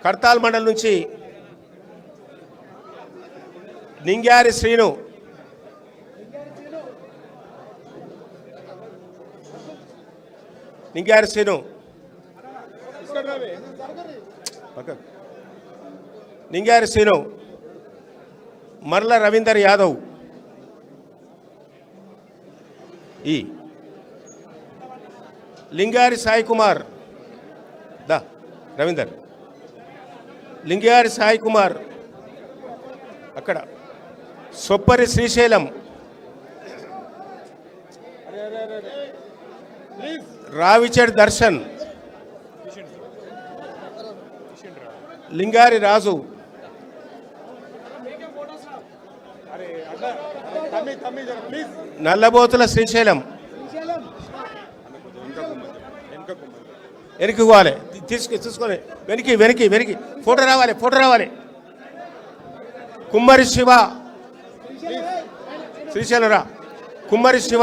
కడతాల్ మండలం నుంచి నింగ్యారి శ్రీను, మర్ల రవీందర్ యాదవ్, లింగారి సాయి కుమార్, రవీందర్, లింగారి సాయి కుమార్, అక్కడ సొప్పరి శ్రీశైలం, రావిచెడ్ దర్శన్, లింగారి రాజు, నల్లబోతుల శ్రీశైలం. వెనక్కి పోవాలి, తీసుకొని వెనక్కి ఫోటో రావాలి. కుమ్మరి శివ, శ్రీశైలం రా. కుమ్మరి శివ,